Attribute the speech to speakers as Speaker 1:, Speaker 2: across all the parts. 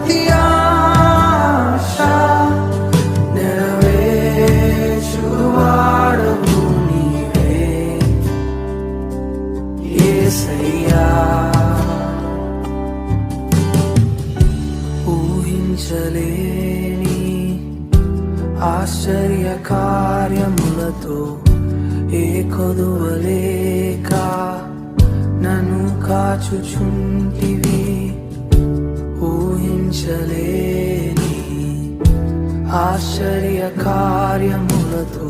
Speaker 1: ప్రతి ఆశ నెరవేర్చువాడవు నీవే యేసయ్యా. ఊహించలేని ఆశ్చర్య కార్యములతో ఏ కొదువలేక నన్ను కాచుచుంటివి. ఊహించలేని ఆశ్చర్య కార్యములతో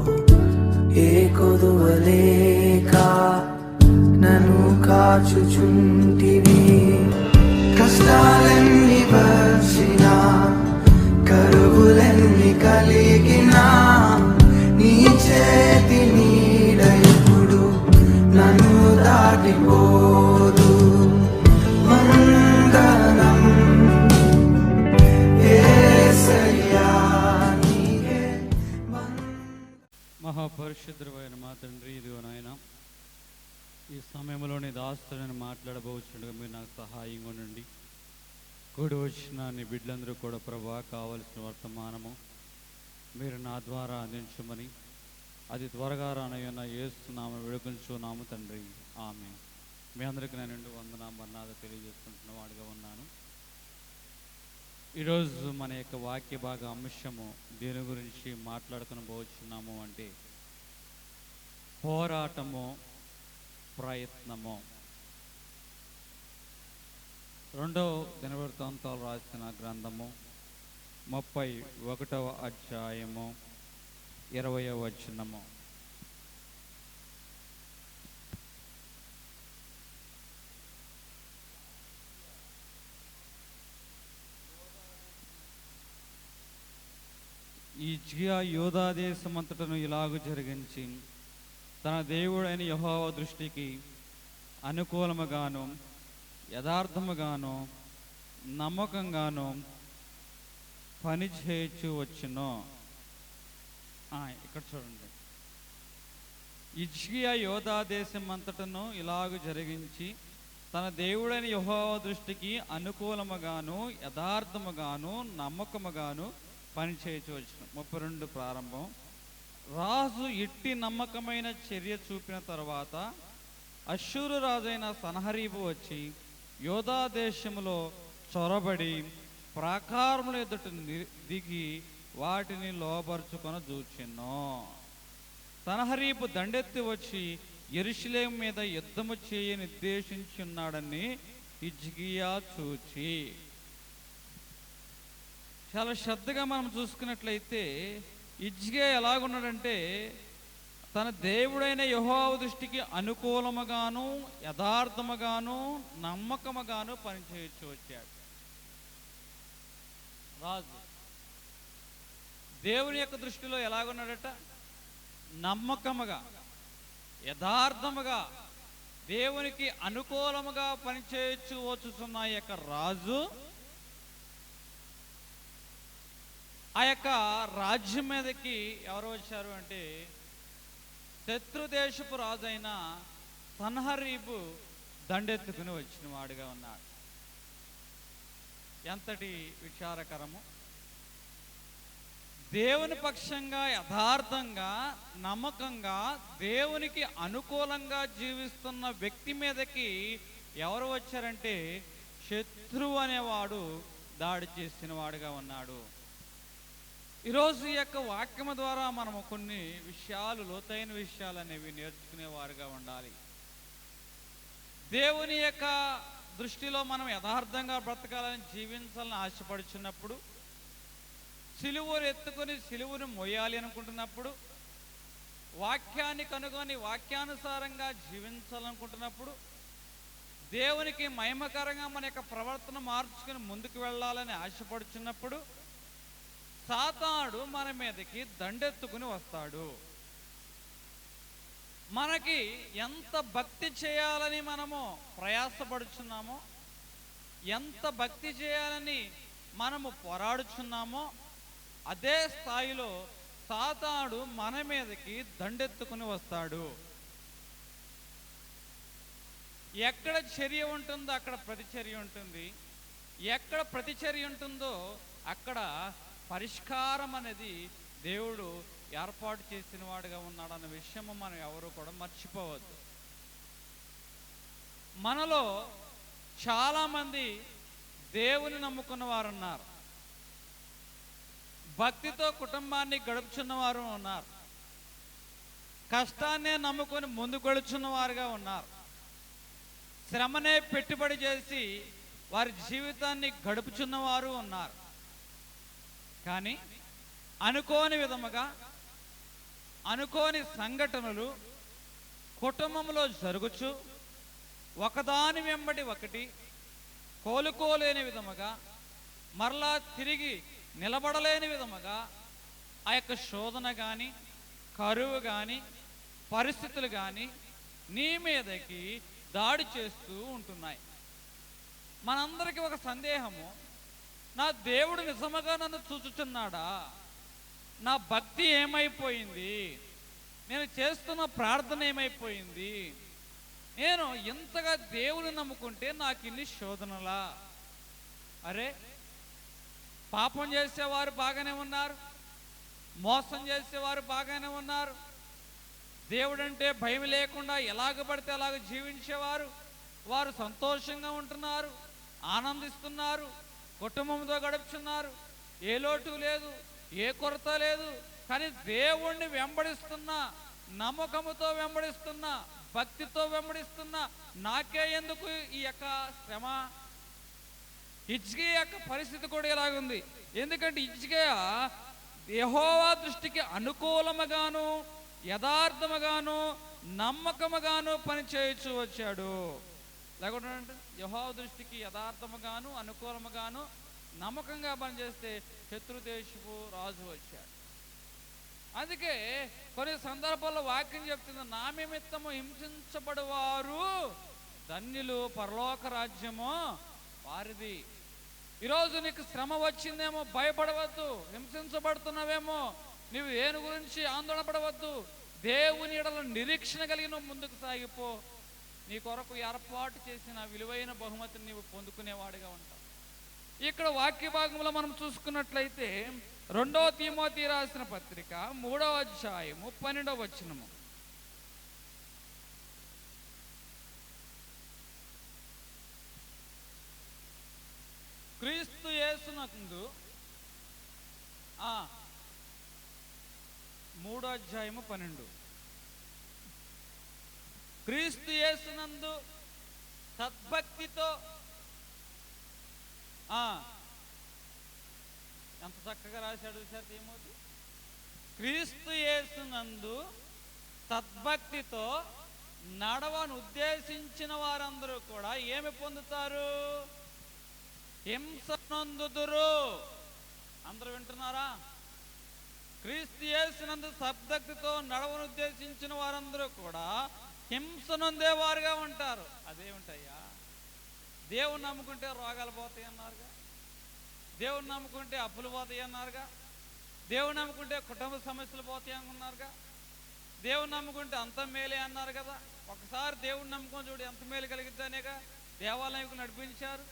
Speaker 1: ఏ కొదువలేక నన్ను కాచుచుంటివి. కష్టాలెన్ని వచ్చినా కరువులెన్ని కలిగినా నీ చేతి నీడ ఎప్పుడు నన్ను దాటిపోదు. వందనం యేసయ్యా నీకే.
Speaker 2: మహాపరిశుద్ధుడైన మా తండ్రి, ఇదిగో నాయన ఈ సమయంలో నీ దాస్తులను మాట్లాడబోచుండగా మీరు నాకు సహాయంగా ఉండండి. కూడి వచ్చిన నీ బిడ్డలందరూ కూడా ప్రభా కావలసిన వర్తమానము మీరు నా ద్వారా అందించమని అది త్వరగా రానయ్యన్న యేసునామ వేడుకొంచున్నాము తండ్రి, ఆమేన్. మీ అందరికీ నేను వందనాలు తెలియజేసుకుంటున్న వాడిగా ఉన్నాను. ఈరోజు మన యొక్క వాక్య భాగ అంశము దేని గురించి మాట్లాడుకుని పోవచ్చున్నాము అంటే పోరాటము, ప్రయత్నము. 2వ దినవృత్తాంతాలు రాసిన గ్రంథము 31వ అధ్యాయము 20వ వచనము. హిజ్కియా యూదా దేశమంతటను ఇలాగు జరిగించి తన దేవుడైన యెహోవా దృష్టికి అనుకూలముగాను యథార్థముగాను నమ్మకంగాను పని చేయొచ్చు వచ్చును. ఇక్కడ చూడండి, హిజ్కియా యూదా దేశం అంతటను ఇలాగ జరిగించి తన దేవుడైన యెహోవా దృష్టికి అనుకూలముగాను యథార్థముగాను నమ్మకముగాను పని చేయొచ్చు వచ్చును. 32 ప్రారంభం. రాజు ఇట్టి నమ్మకమైన చర్య చూపిన తర్వాత అష్షూరు రాజైన సన్హరీబు వచ్చి యూదా దేశములో చొరబడి ప్రాకారముల ఎదుట దిగి వాటిని లోబరుచుకొని చూచెను. సన్హరీబు దండెత్తి వచ్చి యెరూషలేము మీద యుద్ధము చేయ నిర్దేశించున్నాడని హిజ్కియా చూచి. చాలా శ్రద్ధగా మనం చూసుకున్నట్లయితే హిజ్కియా ఎలాగున్నాడంటే తన దేవుడైన యెహోవా దృష్టికి అనుకూలముగాను యథార్థముగాను నమ్మకముగాను పనిచేయచ్చు వచ్చాడు. రాజు దేవుని యొక్క దృష్టిలో ఎలాగున్నాడట? నమ్మకముగా యథార్థముగా దేవునికి అనుకూలముగా పనిచేయచ్చు వచ్చుతున్న యొక్క రాజు ఆ యొక్క రాజ్యం మీదకి ఎవరు వచ్చారు అంటే శత్రు దేశపు రాజైన సన్హరీబు దండెత్తుకుని వచ్చిన వాడుగా ఉన్నాడు. ఎంతటి విచారకరము! దేవుని పక్షంగా యథార్థంగా నమ్మకంగా దేవునికి అనుకూలంగా జీవిస్తున్న వ్యక్తి మీదకి ఎవరు వచ్చారంటే శత్రువు అనేవాడు దాడి చేసిన వాడుగా ఉన్నాడు. ఈరోజు ఈ యొక్క వాక్యము ద్వారా మనము కొన్ని విషయాలు, లోతైన విషయాలు అనేవి నేర్చుకునేవారుగా ఉండాలి. దేవుని యొక్క దృష్టిలో మనం యథార్థంగా బ్రతకాలని జీవించాలని ఆశపడుచున్నప్పుడు, సిలువను ఎత్తుకొని సిలువను మోయాలి అనుకుంటున్నప్పుడు, వాక్యాన్ని కనుగొని వాక్యానుసారంగా జీవించాలనుకుంటున్నప్పుడు, దేవునికి మహిమకరంగా మన యొక్క ప్రవర్తన మార్చుకుని ముందుకు వెళ్ళాలని ఆశపడుచున్నప్పుడు సాతానుడు మన మీదకి దండెత్తుకుని వస్తాడు. మనకి ఎంత భక్తి చేయాలని మనము ప్రయాసపడుచున్నామో, ఎంత భక్తి చేయాలని మనము పోరాడుచున్నామో అదే స్థాయిలో సాతానుడు మన మీదకి దండెత్తుకుని వస్తాడు. ఎక్కడ చర్య ఉంటుందో అక్కడ ప్రతిచర్య ఉంటుంది. ఎక్కడ ప్రతిచర్య ఉంటుందో అక్కడ పరిష్కారం అనేది దేవుడు ఏర్పాటు చేసిన వాడుగా ఉన్నాడన్న విషయము మనం ఎవరు కూడా మర్చిపోవద్దు. మనలో చాలామంది దేవుని నమ్ముకున్న వారు ఉన్నారు, భక్తితో కుటుంబాన్ని గడుపుచున్న వారు ఉన్నారు, కష్టాన్నే నమ్ముకొని ముందుకు గడుచున్న వారుగా ఉన్నారు, శ్రమనే పెట్టుబడి చేసి వారి జీవితాన్ని గడుపుచున్నవారు ఉన్నారు. కానీ అనుకోని విధముగా అనుకోని సంఘటనలు కుటుంబంలో జరుగుచు ఒకదాని వెంబడి ఒకటి కోలుకోలేని విధముగా, మరలా తిరిగి నిలబడలేని విధముగా ఆ యొక్క శోధన కానీ, కరువు కానీ, పరిస్థితులు కానీ నీ మీదకి దాడి చేస్తూ ఉంటున్నాయి. మనందరికీ ఒక సందేహము, నా దేవుడు నిజముగా నన్ను చూచుచున్నాడా? నా భక్తి ఏమైపోయింది? నేను చేస్తున్న ప్రార్థన ఏమైపోయింది? నేను ఇంతగా దేవుని నమ్ముకుంటే నాకు ఇన్ని శోధనలా? అరే, పాపం చేసేవారు బాగానే ఉన్నారు, మోసం చేసేవారు బాగానే ఉన్నారు, దేవుడంటే భయం లేకుండా ఎలాగ పడితే అలాగ జీవించేవారు వారు సంతోషంగా ఉంటున్నారు, ఆనందిస్తున్నారు, కుటుంబంతో గడుపుతున్నారు, ఏ లోటు లేదు, ఏ కొరత లేదు. కానీ దేవుణ్ణి వెంబడిస్తున్నా, నమ్మకముతో వెంబడిస్తున్నా, భక్తితో వెంబడిస్తున్నా, నాకే ఎందుకు ఈ యొక్క శ్రమ? హిజ్కియా యొక్క పరిస్థితి కూడా ఇలాగుంది. ఎందుకంటే హిజ్కియా యెహోవా దృష్టికి అనుకూలముగాను, యథార్థముగాను, నమ్మకముగాను పనిచేయచ్చు వచ్చాడు. లేకుంటే యెహోవా దృష్టికి యథార్థముగాను, అనుకూలముగాను, నమ్మకంగా పనిచేస్తే శత్రుదేశపు రాజు వచ్చాడు. అందుకే కొన్ని సందర్భాల్లో వాక్యం చెప్తుంది, నా నిమిత్తము హింసించబడువారు ధన్యులు, పరలోక రాజ్యము వారిది. ఈరోజు నీకు శ్రమ వచ్చిందేమో, భయపడవద్దు. హింసించబడుతున్నావేమో, నీవు దేని గురించి ఆందోళన పడవద్దు. దేవుని ఎడల నిరీక్షణ కలిగి నువ్వు ముందుకు సాగిపో. నీ కొరకు ఏర్పాటు చేసిన విలువైన బహుమతిని నీవు పొందుకునేవాడిగా ఉంటావు. ఇక్కడ వాక్య భాగంలో మనం చూసుకున్నట్లయితే 2 తిమోతి రాసిన పత్రిక 3వ అధ్యాయము 12వ వచనము. క్రీస్తు యేసునందు 3వ అధ్యాయము 12. క్రీస్తు యేసునందు సద్భక్తితో ఎంత చక్కగా రాశాడు సార్ తిమోతి. క్రీస్తు యేసునందు సద్భక్తితో నడవను ఉద్దేశించిన వారందరూ కూడా ఏమి పొందుతారు? హింస నొందుదురు. అందరూ వింటున్నారా? క్రీస్తు యేసునందు సద్భక్తితో నడవను ఉద్దేశించిన వారందరూ కూడా హింస నొందేవారుగా ఉంటారు. అదేమిటయ్యా? దేవుని నమ్ముకుంటే రోగాలు పోతాయి అన్నారుగా, దేవుని నమ్ముకుంటే అప్పులు పోతాయి అన్నారుగా, దేవుని నమ్ముకుంటే కుటుంబ సమస్యలు పోతాయి అనుకున్నారుగా, దేవుని నమ్ముకుంటే అంత మేలే అన్నారు కదా. ఒకసారి దేవుని నమ్ముకొని చూడు, ఎంత మేలు కలిగిద్దనేగా దేవాలయంకు నడిపించారు.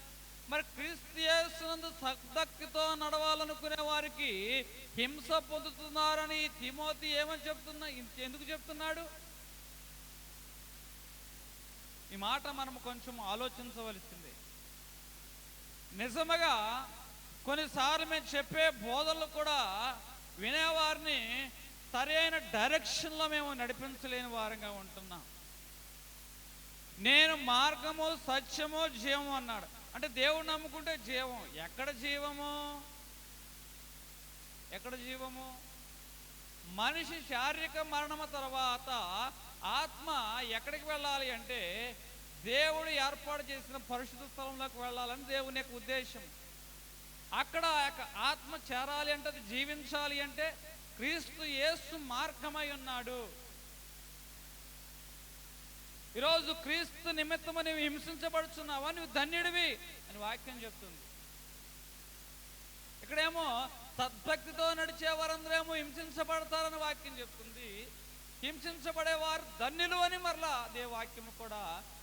Speaker 2: మరి క్రీస్తు యేసునందు సద్భక్తితో నడవాలనుకునే వారికి హింస పొందుతున్నారని తిమోతి ఏమని ఎందుకు చెప్తున్నాడు? ఈ మాట మనం కొంచెం ఆలోచించవలసిందే. నిజముగా కొన్నిసార్లు మేము చెప్పే బోధనలు కూడా వినేవారిని సరైన డైరెక్షన్లో మేము నడిపించలేని వారంగా ఉంటున్నాం. నేను మార్గము, సత్యము, జీవము అన్నాడు. అంటే దేవుడు నమ్ముకుంటే జీవం. ఎక్కడ జీవము? ఎక్కడ జీవము? మనిషి శారీరక మరణము తర్వాత ఆత్మ ఎక్కడికి వెళ్ళాలి అంటే దేవుడు ఏర్పాటు చేసిన పరిశుద్ధ స్థలంలోకి వెళ్ళాలని దేవుని యొక్క ఉద్దేశం. అక్కడ ఆత్మ చేరాలి అంటే, అది జీవించాలి అంటే క్రీస్తు యేసు మార్గమై ఉన్నాడు. ఈరోజు క్రీస్తు నిమిత్తము నువ్వు హింసించబడుచున్నావా, నువ్వు ధన్యుడివి అని వాక్యం చెప్తుంది. ఇక్కడేమో సద్భక్తితో నడిచే వారందరేమో హింసించబడతారని వాక్యం చెప్తుంది. హింసించబడేవారు ధన్యులు అని మరలా అదే వాక్యము కూడా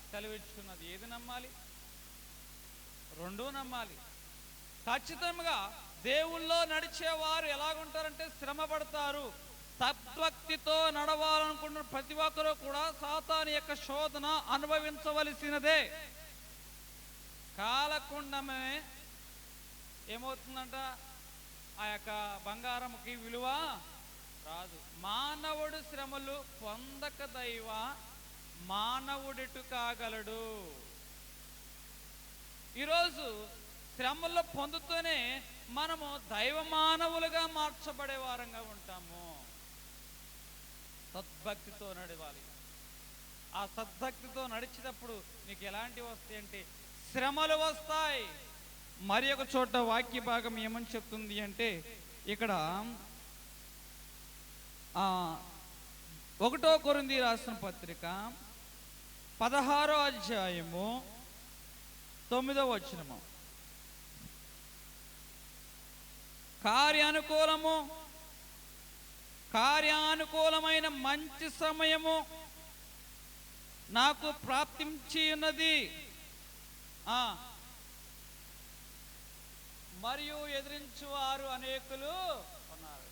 Speaker 2: సెలవిచ్చున్నది. ఏది నమ్మాలి? రెండూ నమ్మాలి.
Speaker 3: ఖచ్చితంగా దేవుల్లో నడిచేవారు ఎలాగుంటారంటే శ్రమ పడతారు. సద్భక్తితో నడవాలనుకున్న ప్రతి ఒక్కరూ కూడా సాతాను యొక్క శోధన అనుభవించవలసినదే. కాలకుండమే ఏమవుతుందంట, ఆ యొక్క బంగారంకి విలువ రాదు. మానవుడు శ్రమలు పొందక దైవ మానవుడిటు కాగలడు. ఈరోజు శ్రమలు పొందుతూనే మనము దైవ మానవులుగా మార్చబడే వారంగా ఉంటాము. సద్భక్తితో నడవాలి. ఆ సద్భక్తితో నడిచేటప్పుడు నీకు ఎలాంటివి వస్తాయి అంటే శ్రమలు వస్తాయి. మరి ఒక చోట వాక్య భాగం ఏమని చెప్తుంది అంటే, ఇక్కడ 1 కొరింథీ రాసిన పత్రిక 16వ అధ్యాయము 9వ వచనము. కార్యానుకూలమైన మంచి సమయము నాకు ప్రాప్తించి ఉన్నది, మరియు ఎదిరించువారు అనేకులు ఉన్నారు.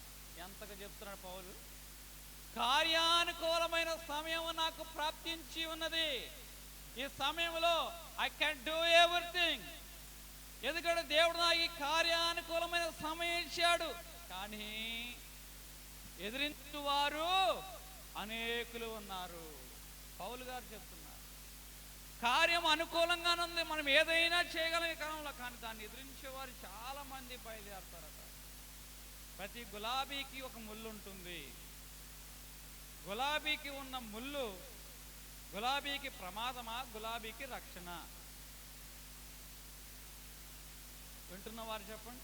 Speaker 3: ఎంతగా చెప్తున్నాడు పౌలు, కార్యానుకూలమైన సమయం నాకు ప్రాప్తించి ఉన్నది. ఈ సమయంలో ఐ కెన్ డూ ఎవ్రీథింగ్. ఎందుకంటే దేవుడు నాకు ఈ కార్యానుకూలమైన సమయం ఇచ్చాడు. కానీ ఎదిరించువారు అనేకులు ఉన్నారు. పౌలు గారు చెప్తున్నారు, కార్యం అనుకూలంగానే ఉంది, మనం ఏదైనా చేయగలం ఈ కాలంలో. కానీ దాన్ని ఎదిరించేవారు చాలా మంది బయలుదేరతారట. ప్రతి గులాబీకి ఒక ముళ్ళు ఉంటుంది. గులాబీకి ఉన్న ముళ్ళు గులాబీకి ప్రమాదమా, గులాబీకి రక్షణ? వింటున్న వారు చెప్పండి.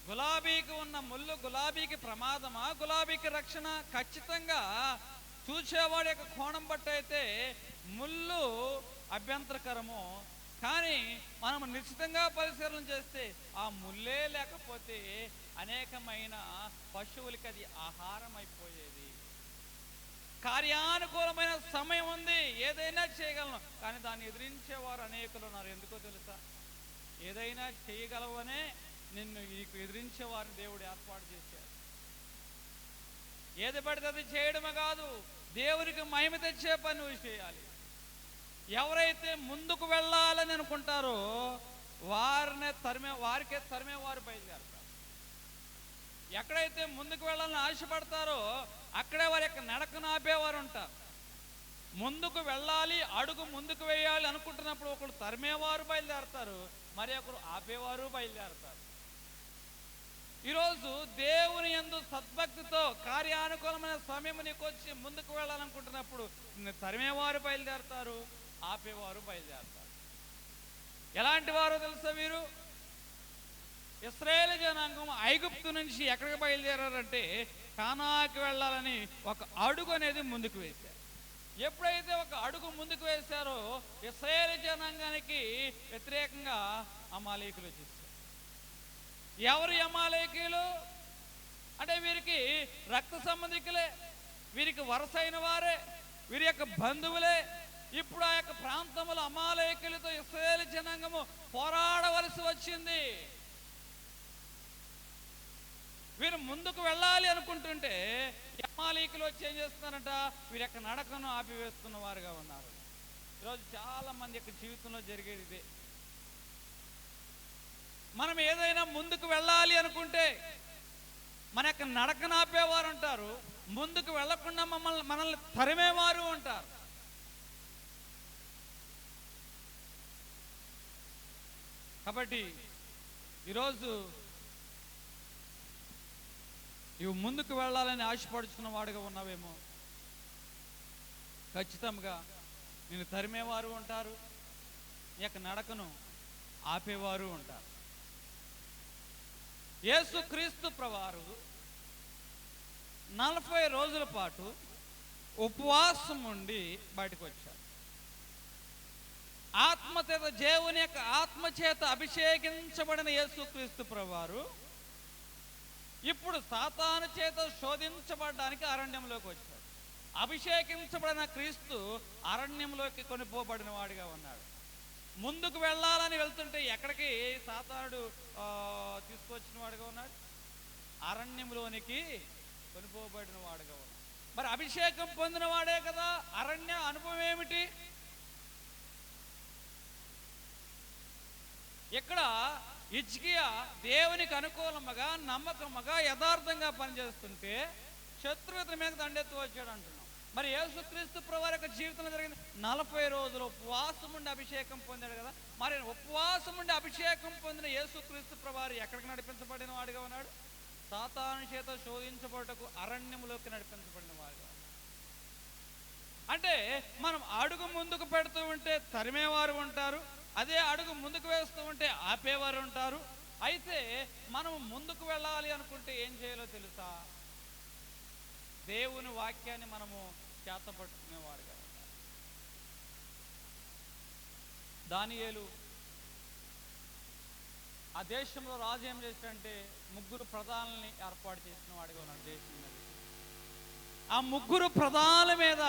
Speaker 3: గులాబీకి ఉన్న ముళ్ళు గులాబీకి ప్రమాదమా, గులాబీకి రక్షణ? ఖచ్చితంగా చూసేవాడి యొక్క కోణం బట్టి అయితే ముళ్ళు అభ్యంతరకరము. కానీ మనం నిశ్చితంగా పరిశీలన చేస్తే ఆ ముళ్ళే లేకపోతే అనేకమైన పశువులకి అది ఆహారం అయిపోయేది. కార్యానుకూలమైన సమయం ఉంది, ఏదైనా చేయగలను. కానీ దాన్ని ఎదిరించేవారు అనేకులు ఉన్నారు. ఎందుకో తెలుసా? ఏదైనా చేయగలవనే నిన్ను నీకు ఎదిరించేవారిని దేవుడు ఏర్పాటు చేశాడు. ఏది పడితే అది చేయడమే కాదు, దేవునికి మహిమ తెచ్చే పని నువ్వు చేయాలి. ఎవరైతే ముందుకు వెళ్ళాలని అనుకుంటారో వారికే తరిమేవారు బయలుదేరతారు. ఎక్కడైతే ముందుకు వెళ్ళాలని ఆశపడతారో అక్కడే వారి యొక్క నడకను ఆపేవారు ఉంటారు. ముందుకు వెళ్ళాలి, అడుగు ముందుకు వేయాలి అనుకుంటున్నప్పుడు ఒకరు తరిమేవారు బయలుదేరతారు, మరి ఒకరు ఆపేవారు బయలుదేరతారు. ఈరోజు దేవుని యందు సద్భక్తితో కార్యానుకూలమైన సమయం నీకు వచ్చి ముందుకు వెళ్ళాలనుకుంటున్నప్పుడు తరిమేవారు బయలుదేరతారు, ఆపేవారు బయలుదేరతారు. ఎలాంటి వారో తెలుసా వీరు? ఇశ్రాయేలు జనాంగం ఐగుప్తు నుంచి ఎక్కడికి బయలుదేరారంటే కానాకి వెళ్ళాలని ఒక అడుగు అనేది ముందుకు వేశారు. ఎప్పుడైతే ఒక అడుగు ముందుకు వేశారో ఇశ్రాయేలు జనాంగానికి వ్యతిరేకంగా అమాలేకులు వచ్చేసారు. ఎవరు అమాలేకీయులు అంటే వీరికి రక్త సంబంధికులే, వీరికి వరసైన వారే, వీరి యొక్క బంధువులే. ఇప్పుడు ఆ యొక్క ప్రాంతంలో అమాలేకీయులతో ఇశ్రాయేలు జనాంగము పోరాడవలసి వచ్చింది. వీరు ముందుకు వెళ్ళాలి అనుకుంటుంటే అమాలేకీయులు వచ్చి ఏం చేస్తున్నారంట, వీరి యొక్క నడకను ఆపివేస్తున్న వారుగా ఉన్నారు. ఈరోజు చాలా మంది యొక్క జీవితంలో జరిగేది ఇదే. మనం ఏదైనా ముందుకు వెళ్ళాలి అనుకుంటే మన యొక్క నడకను ఆపేవారు ఉంటారు, ముందుకు వెళ్లకుండా మనల్ని తరిమేవారు ఉంటారు. కాబట్టి ఈరోజు ఇవి ముందుకు వెళ్ళాలని ఆశపడుచున్న వాడుగా ఉన్నావేమో. ఖచ్చితంగా నిన్ను తరిమేవారు ఉంటారు, నీ యొక్క నడకను ఆపేవారు ఉంటారు. యేసుక్రీస్తు ప్రభువారు 40 రోజుల పాటు ఉపవాసం ఉండి బయటకు వచ్చారు. ఆత్మచేత, దేవుని యొక్క ఆత్మచేత అభిషేకించబడిన యేసుక్రీస్తు ప్రభువారు ఇప్పుడు సాతాను చేత శోధించబడడానికి అరణ్యంలోకి వచ్చాడు. అభిషేకించబడిన క్రీస్తు అరణ్యంలోకి కొనిపోబడిన వాడిగా ఉన్నాడు. ముందుకు వెళ్ళాలని వెళ్తుంటే ఎక్కడికి సాతానుడు తీసుకొచ్చిన వాడుగా ఉన్నాడు? అరణ్యంలోనికి కొనిపోబడిన వాడుగా ఉన్నాడు. మరి అభిషేకం పొందిన వాడే కదా. అరణ్య అనుభవం ఏమిటి? ఇక్కడ హిజ్కియా దేవునికి అనుకూలముగా, నమ్మకముగా, యథార్థంగా పనిచేస్తుంటే శత్రువు ఇతని మీద దండెత్తు వచ్చాడు అంటున్నాం. మరి యేసుక్రీస్తు ప్రభువారి యొక్క జీవితంలో జరిగింది 40 రోజులు ఉపవాసం ఉండి అభిషేకం పొందాడు కదా. మరి ఉపవాసం ఉండి అభిషేకం పొందిన యేసుక్రీస్తు ప్రభువారు ఎక్కడికి నడిపించబడిన వాడిగా ఉన్నాడు? సాతాను చేత శోధించబడటకు అరణ్యములోకి నడిపించబడిన వాడిగా ఉన్నాడు. అంటే మనం అడుగు ముందుకు పెడుతూ ఉంటే తరిమేవారు ఉంటారు, అదే అడుగు ముందుకు వేస్తూ ఉంటే ఆపేవారు ఉంటారు. అయితే మనం ముందుకు వెళ్ళాలి అనుకుంటే ఏం చేయాలో తెలుసా? దేవుని వాక్యాన్ని మనము చేతపట్టుకునేవారుగా ఉంటారు. దానియేలు ఆ దేశంలో రాజు ఏం చేశాడంటే 3 ప్రధానుల్ని ఏర్పాటు చేసిన వాడిగా ఉన్నాడు దేశం మీద. ఆ 3 ప్రధానుల మీద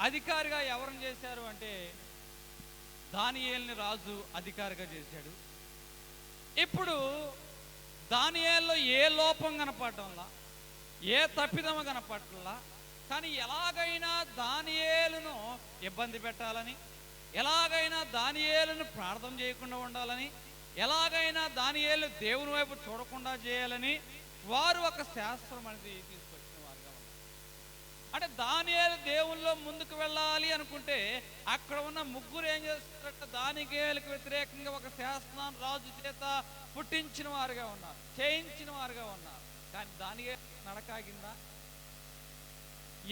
Speaker 3: అధికారిగా ఎవరిని చేశారు అంటే దానియేలుని రాజు అధికారిగా చేశాడు. ఇప్పుడు దానియేలులో ఏ లోపం కనపడటంలా, ఏ తప్పిదమ కనపడటంలా, కానీ ఎలాగైనా దానియేలును ఇబ్బంది పెట్టాలని, ఎలాగైనా దానియేలును ప్రార్థన చేయకుండా ఉండాలని, ఎలాగైనా దానియేలు దేవుని వైపు చూడకుండా చేయాలని వారు ఒక శాస్త్రం అనేది తీసుకొచ్చిన వారుగా ఉన్నారు. అంటే దానియేలు దేవుల్లో ముందుకు వెళ్ళాలి అనుకుంటే అక్కడ ఉన్న 3 ఏం చేస్తారంటే దానియేలుకు వ్యతిరేకంగా ఒక శాస్త్రాన్ని రాజు చేత పుట్టించిన వారుగా ఉన్నారు, చేయించిన వారుగా ఉన్నారు. కానీ దానియేలు నడకాగిందా?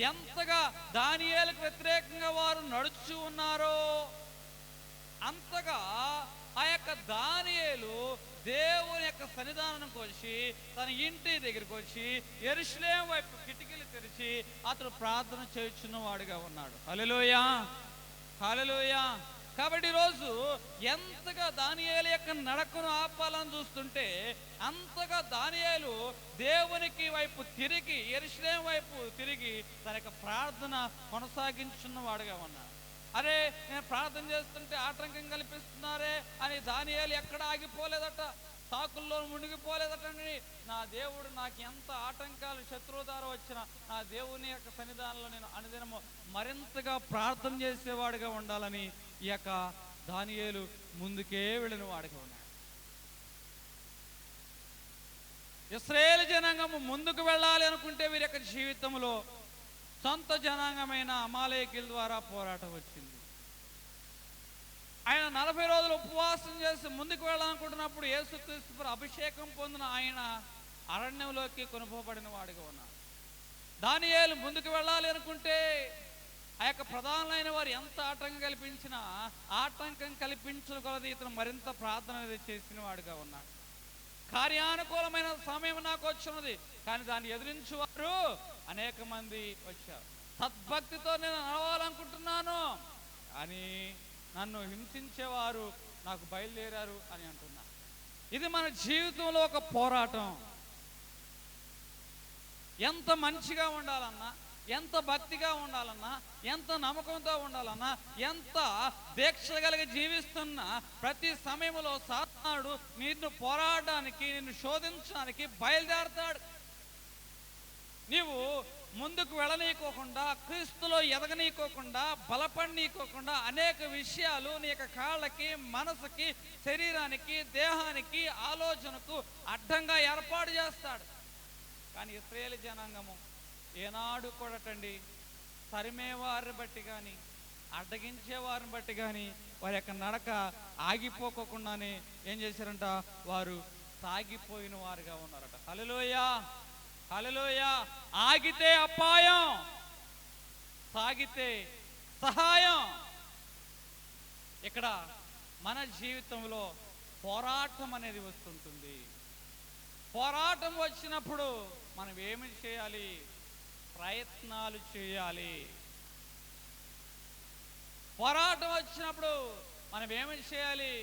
Speaker 3: ఎంతగా దానియేలుకు వ్యతిరేకంగా వారు నడుచు ఉన్నారో అంతగా ఆ యొక్క దానియేలు దేవుని యొక్క సన్నిధానానికి వచ్చి తన ఇంటి దగ్గరికి వచ్చి యెరూషలేము వైపు కిటికీలు తెరిచి అతడు ప్రార్థన చేయుచున్న వాడిగా ఉన్నాడు. హల్లెలూయా, హల్లెలూయా. కాబట్టి ఈరోజు ఎంతగా దానియేలు యొక్క నడకను ఆపాలని చూస్తుంటే అంతగా దానియేలు దేవునికి వైపు తిరిగి, యెరూషలేము వైపు తిరిగి తన యొక్క ప్రార్థన కొనసాగించున్న వాడిగా ఉన్నాడు. అరే నేను ప్రార్థన చేస్తుంటే ఆటంకం కల్పిస్తున్నారే అని దానియేలు ఎక్కడ ఆగిపోలేదట, సాకుల్లో మునిగిపోలేదటండి. నా దేవుడు నాకు ఎంత ఆటంకాలు శత్రువు ద్వారా వచ్చినా నా దేవుని యొక్క సన్నిధానంలో నేను అనుదినము మరింతగా ప్రార్థన చేసేవాడిగా ఉండాలని ఈ యొక్క దానియేలు ముందుకే వెళ్ళిన వాడిగా ఉన్నాడు. ఇశ్రాయేలు జనాంగము ముందుకు వెళ్ళాలి అనుకుంటే వీరి యొక్క జీవితంలో సొంత జనాంగమైన అమాలేకీల ద్వారా పోరాటం వచ్చింది. ఆయన 40 రోజులు ఉపవాసం చేసి ముందుకు వెళ్ళాలనుకుంటున్నప్పుడు యేసుక్రీస్తు అభిషేకం పొందిన ఆయన అరణ్యంలోకి కొనుపోబడిన వాడిగా ఉన్నాడు. దానియేలు ముందుకు వెళ్ళాలి అనుకుంటే ఆ యొక్క ప్రధానులైన వారు ఎంత ఆటంకం కల్పించినా ఆటంకం కల్పించిన కొలది ఇతను మరింత ప్రార్థన చేసిన వాడిగా ఉన్నాడు. కార్యానుకూలమైన సమయం నాకు వచ్చినది, కానీ దాన్ని ఎదిరించేవారు అనేక మంది వచ్చారు. సద్భక్తితో నేను నడవాలనుకుంటున్నాను అని నన్ను హింసించేవారు నాకు బయలుదేరారు అని అంటున్నా. ఇది మన జీవితంలో ఒక పోరాటం. ఎంత మంచిగా ఉండాలన్నా, ఎంత భక్తిగా ఉండాలన్నా, ఎంత నమ్మకంతో ఉండాలన్నా, ఎంత దీక్ష కలిగి జీవిస్తున్నా ప్రతి సమయంలో సాతానుడు నిన్ను పోరాడడానికి, నిన్ను శోధించడానికి బయలుదేరతాడు. నీవు ముందుకు వెళ్ళనీకోకుండా, క్రీస్తులో ఎదగనీకోకుండా, బలపడనీకోకుండా అనేక విషయాలు నీ యొక్క కాళ్ళకి, మనసుకి, శరీరానికి, దేహానికి, ఆలోచనకు అడ్డంగా ఏర్పాటు చేస్తాడు. కానీ ఇశ్రాయేలు జనాంగము ఏనాడు కూడటండి తరిమేవారిని బట్టి కానీ, అడ్డగించేవారిని బట్టి కానీ వారి యొక్క నడక ఆగిపోకుండానే ఏం చేశారంట, వారు సాగిపోయిన వారుగా ఉన్నారట. హల్లెలూయా, హల్లెలూయా. ఆగితే అపాయం, సాగితే సహాయం. ఇక్కడ మన జీవితంలో పోరాటం అనేది వస్తుంటుంది. పోరాటం వచ్చినప్పుడు మనం ఏమి చేయాలి? ప్రయత్నాలు చేయాలి. పోరాటం వచ్చినప్పుడు మనం ఏమి చేయాలి?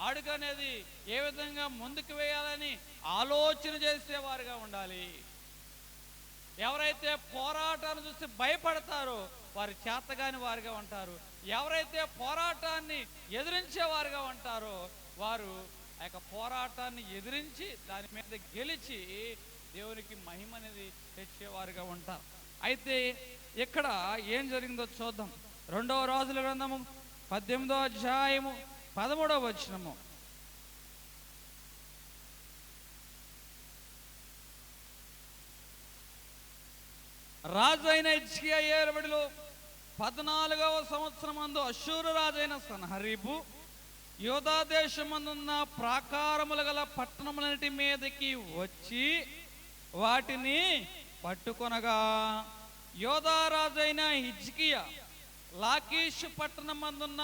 Speaker 3: అడుగు అనేది ఏ విధంగా ముందుకు వేయాలని ఆలోచన చేసేవారుగా ఉండాలి. ఎవరైతే పోరాటాన్ని చూసి భయపడతారో వారు చేతగాని వారుగా ఉంటారు. ఎవరైతే పోరాటాన్ని ఎదిరించేవారుగా ఉంటారో వారు ఆ యొక్క పోరాటాన్ని ఎదిరించి దాని మీద గెలిచి దేవునికి మహిమ అనేది తెచ్చేవారుగా ఉంటారు. అయితే ఇక్కడ ఏం జరిగిందో చూద్దాం. 2వ రాజుల గ్రంథము 18వ అధ్యాయము 13వ వచనము. రాజు అయిన హిజ్కియా ఏలుబడిలో 14వ సంవత్సరమందు అష్షూరు రాజైన సన్హరీబు యోధా దేశమందున్న ప్రాకారములు గల పట్టణములన్నిటి మీదకి వచ్చి వాటిని పట్టుకొనగా యోధా రాజైన హిజ్కియా లాకీషు పట్టణమందున్న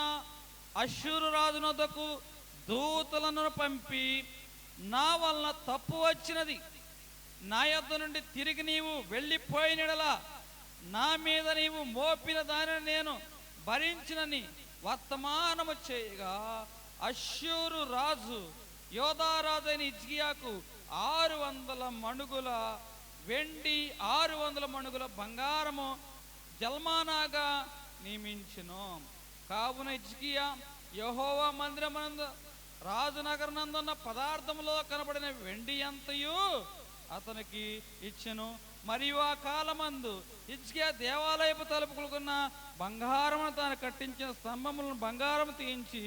Speaker 3: అష్షూరు రాజునొద్దకు దూతలను పంపి, నా వలన తప్పు వచ్చినది, నా యొద్ద నుండి తిరిగి నీవు వెళ్ళిపోయినడలా నా మీద నీవు మోపిన దానిని నేను భరించినని వర్తమానము చేయగా, అష్షూరు రాజు యోధా రాజైన హిజ్కియాకు 600 మణుగుల వెండి 600 మణుగుల బంగారము జల్మానాగా నియమించును. కావున హిజ్కియా యెహోవా మందిరమందు రాజనగరనందున్న పదార్థములో కనబడిన వెండి అంతయు అతనికి ఇచ్చెను. మరియు ఆ కాలమందు హిజ్కియా దేవాలయపు తలుపుకున్న బంగారమును తాను కట్టించిన స్తంభములను బంగారం తీయించి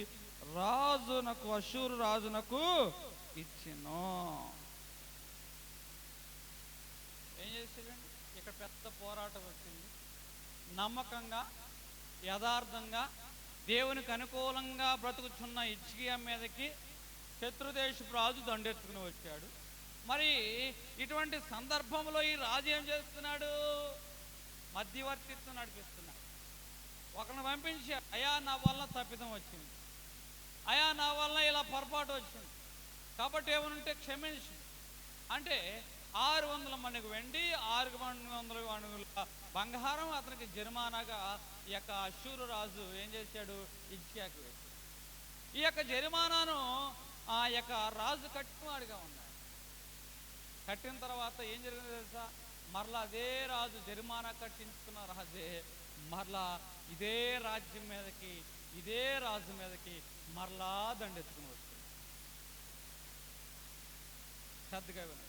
Speaker 3: రాజునకు అష్షూరు రాజునకు ఇచ్చెను. ఏం చేశాడండి? ఇక్కడ పెద్ద పోరాటం వచ్చింది. నమ్మకంగా యథార్థంగా దేవునికి అనుకూలంగా బ్రతుకుచున్న హిజ్కియా మీదకి శత్రుదేశపు రాజు దండెత్తుకుని వచ్చాడు. మరి ఇటువంటి సందర్భంలో ఈ రాజు ఏం చేస్తున్నాడు? మధ్యవర్తిత్వం నడిపిస్తున్నాడు. ఒకరిని పంపించి, అయా నా వల్ల తప్పిదం వచ్చింది, అయా నా వల్ల ఇలా పొరపాటు వచ్చింది కాబట్టి ఏమనుంటే క్షమించు అంటే 600 మణుగు వెండి 600 మణుగుల బంగారం అతనికి జరిమానాగా ఈ యొక్క అష్షూరు రాజు ఏం చేశాడు? హిజ్కియాకి వేశాడు. ఈ యొక్క జరిమానాను ఆ యొక్క రాజు కట్టినవాడిగా ఉన్నాడు. కట్టిన తర్వాత ఏం జరిగిందో తెలుసా? మరలా అదే రాజు జరిమానా కట్టించుకున్న రాజే మరలా ఇదే రాజ్యం మీదకి ఇదే రాజు మీదకి మరలా దండెత్తుకుని వస్తుంది. శ్రద్ధగా వినండి.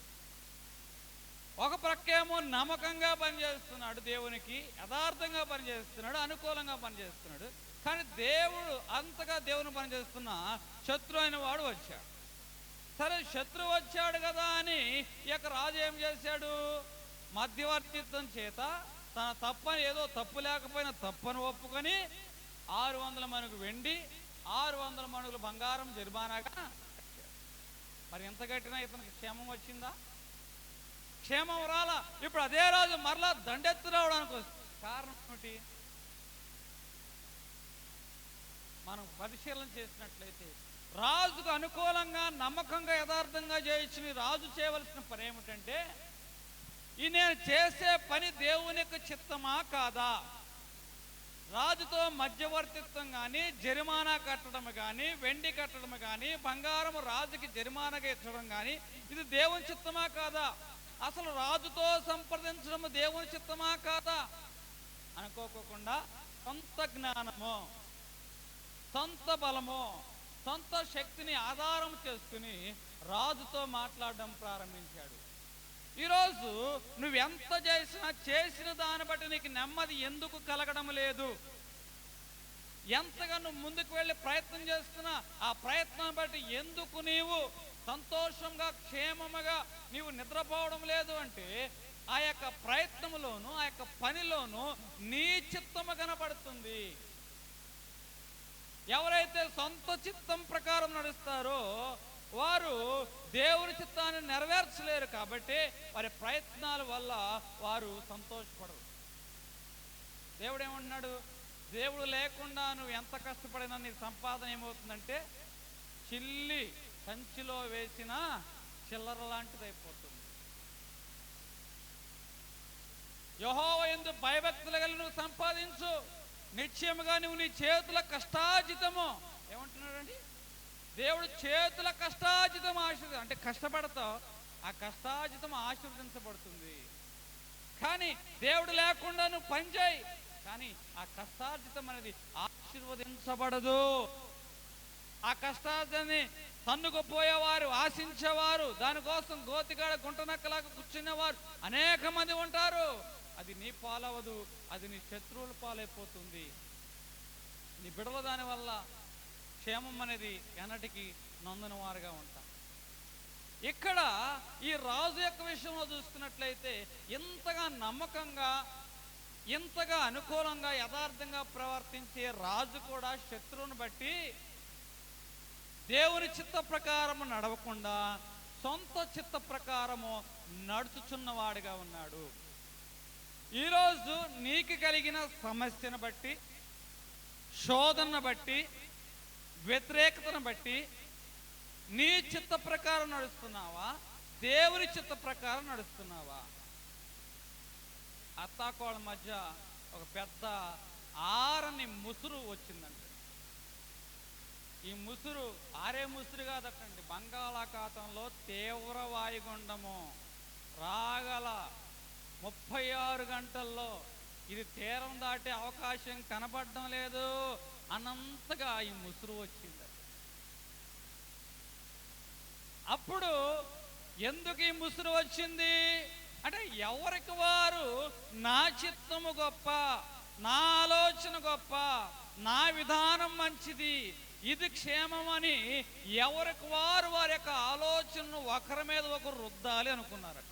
Speaker 3: ఒక ప్రక్కేమో నమ్మకంగా పనిచేస్తున్నాడు, దేవునికి యథార్థంగా పనిచేస్తున్నాడు, అనుకూలంగా పనిచేస్తున్నాడు. కానీ దేవుడు అంతగా దేవుని పనిచేస్తున్న శత్రు అయిన వాడు వచ్చాడు. సరే, శత్రువు వచ్చాడు కదా అని ఈ యొక్క రాజు ఏం చేశాడు? మధ్యవర్తిత్వం చేత తన తప్పని, ఏదో తప్పు లేకపోయినా తప్పని ఒప్పుకొని 600 మణుగు వెండి 600 మణుగుల బంగారం జరిమానాగా. మరి ఎంత కట్టినా ఇతనికి క్షేమం వచ్చిందా? క్షేమం రాలా. ఇప్పుడు అదే రాజు మరలా దండెత్తు రావడానికి వస్తుంది. కారణం ఏమిటి? మనం పరిశీలన చేసినట్లయితే రాజుకు అనుకూలంగా నమ్మకంగా యథార్థంగా చేయించిన రాజు చేయవలసిన పని ఏమిటంటే, ఈ నేను చేసే పని దేవునికి చిత్తమా కాదా? రాజుతో మధ్యవర్తిత్వం కానీ, జరిమానా కట్టడం కానీ, వెండి కట్టడం కానీ, బంగారం రాజుకి జరిమానాగా ఇచ్చడం కానీ ఇది దేవుని చిత్తమా కాదా? అసలు రాజుతో సంప్రదించడం దేవుని చిత్తమా కాదా అనుకోకుండా సొంత జ్ఞానము, సొంత బలము, సొంత శక్తిని ఆధారం చేసుకుని రాజుతో మాట్లాడడం ప్రారంభించాడు. ఈరోజు నువ్వెంత చేసిన దాన్ని బట్టి నీకు నెమ్మది ఎందుకు కలగడం లేదు? ఎంతగా నువ్వు ముందుకు వెళ్ళి ప్రయత్నం చేస్తున్నా ఆ ప్రయత్నం బట్టి ఎందుకు నీవు సంతోషంగా క్షేమముగా నీవు నిద్రపోవడం లేదు అంటే ఆ యొక్క ప్రయత్నములోను ఆ యొక్క పనిలోను నీ చిత్తము కనపడుతుంది. ఎవరైతే సొంత చిత్తం ప్రకారం నడుస్తారో వారు దేవుని చిత్తాన్ని నెరవేర్చలేరు. కాబట్టి వారి ప్రయత్నాల వల్ల వారు సంతోషపడరు. దేవుడు ఏమంటున్నాడు? దేవుడు లేకుండా నువ్వు ఎంత కష్టపడినా నీ సంపాదన ఏమవుతుందంటే చిల్లి సంచిలో వేసిన చిల్లర లాంటిది అయిపోతుంది. యెహోవా యందు భయభక్తులు కలిగి నువ్వు సంపాదించు, నిశ్చయముగా నువ్వు నీ చేతుల కష్టార్జితము. ఏమంటున్నాడండి? దేవుడు చేతుల కష్టార్జితం అంటే కష్టపడతావు, ఆ కష్టార్జితం ఆశీర్వదించబడుతుంది. కానీ దేవుడు లేకుండా నువ్వు పనిచేయి, కానీ ఆ కష్టార్జితం అనేది ఆశీర్వదించబడదు. ఆ కష్టాన్ని తన్నుకుపోయేవారు, ఆశించేవారు, దానికోసం గోతిగాడ గుంటనక్కలాగా కూర్చునేవారు అనేక మంది ఉంటారు. అది నీ పాలవదు, అది నీ శత్రువుల పాలైపోతుంది. నీ బిడవ దాని వల్ల క్షేమం అనేది ఎన్నటికీ నొందని వారుగా ఉంటారు. ఇక్కడ ఈ రాజు యొక్క విషయంలో చూసుకున్నట్లయితే ఇంతగా నమ్మకంగా, ఇంతగా అనుకూలంగా, యథార్థంగా ప్రవర్తించే రాజు కూడా శత్రువుని బట్టి దేవుని చిత్త ప్రకారము నడవకుండా సొంత చిత్త ప్రకారము నడుచుచున్నవాడిగా ఉన్నాడు. ఈరోజు నీకు కలిగిన సమస్యను బట్టి, శోధనను బట్టి, వ్యతిరేకతను బట్టి నీ చిత్త ప్రకారం నడుస్తున్నావా, దేవుని చిత్త ప్రకారం నడుస్తున్నావా? అత్తాకోళ్ళ మధ్య ఒక పెద్ద ఆరని ముసురు వచ్చిందండి. ఈ ముసురు ఆరే ముసురు కాదటండి, బంగాళాఖాతంలో తీవ్ర వాయుగుండము రాగల 36 గంటల్లో ఇది తీరం దాటే అవకాశం కనపడడం లేదు అన్నంతగా ఈ ముసురు వచ్చింది. అప్పుడు ఎందుకు ఈ ముసురు వచ్చింది అంటే, ఎవరికి వారు నా చిత్తము గొప్ప, నా ఆలోచన గొప్ప, నా విధానం మంచిది, ఇది క్షేమం అని ఎవరికి వారు వారి యొక్క ఆలోచనను ఒకరి మీద ఒకరు రుద్దాలి అనుకున్నారట.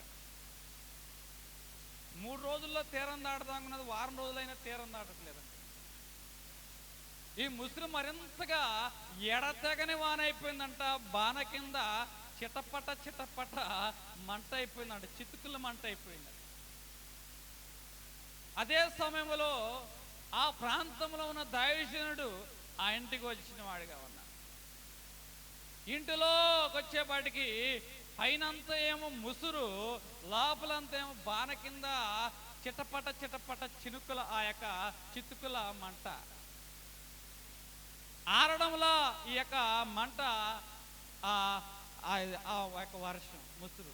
Speaker 3: 3 రోజుల్లో తీరం దాటుదాం అనుకున్నది వారం రోజులైనా తీరం దాటట్లేదండి. ఈ ముసురు మరింతగా ఎడతెగని వాన అయిపోయిందంట. బాణ కింద చిటపట చిటపట మంట అయిపోయిందంట, చితుకుల మంట అయిపోయిందంట. అదే సమయంలో ఆ ప్రాంతంలో ఉన్న దైవజనుడు ఆ ఇంటికి వచ్చిన వాడిగా ఉన్నాడు. ఇంటిలోకి వచ్చేపాటికి పైనంతా ఏమో ముసురు, లోపలంతా ఏమో బాణ కింద చిటపట చిటపట చినుకుల ఆ యొక్క చితుకుల మంట. ఆరడంలో ఈ యొక్క మంట, ఆ యొక్క వర్షం, ముసురు.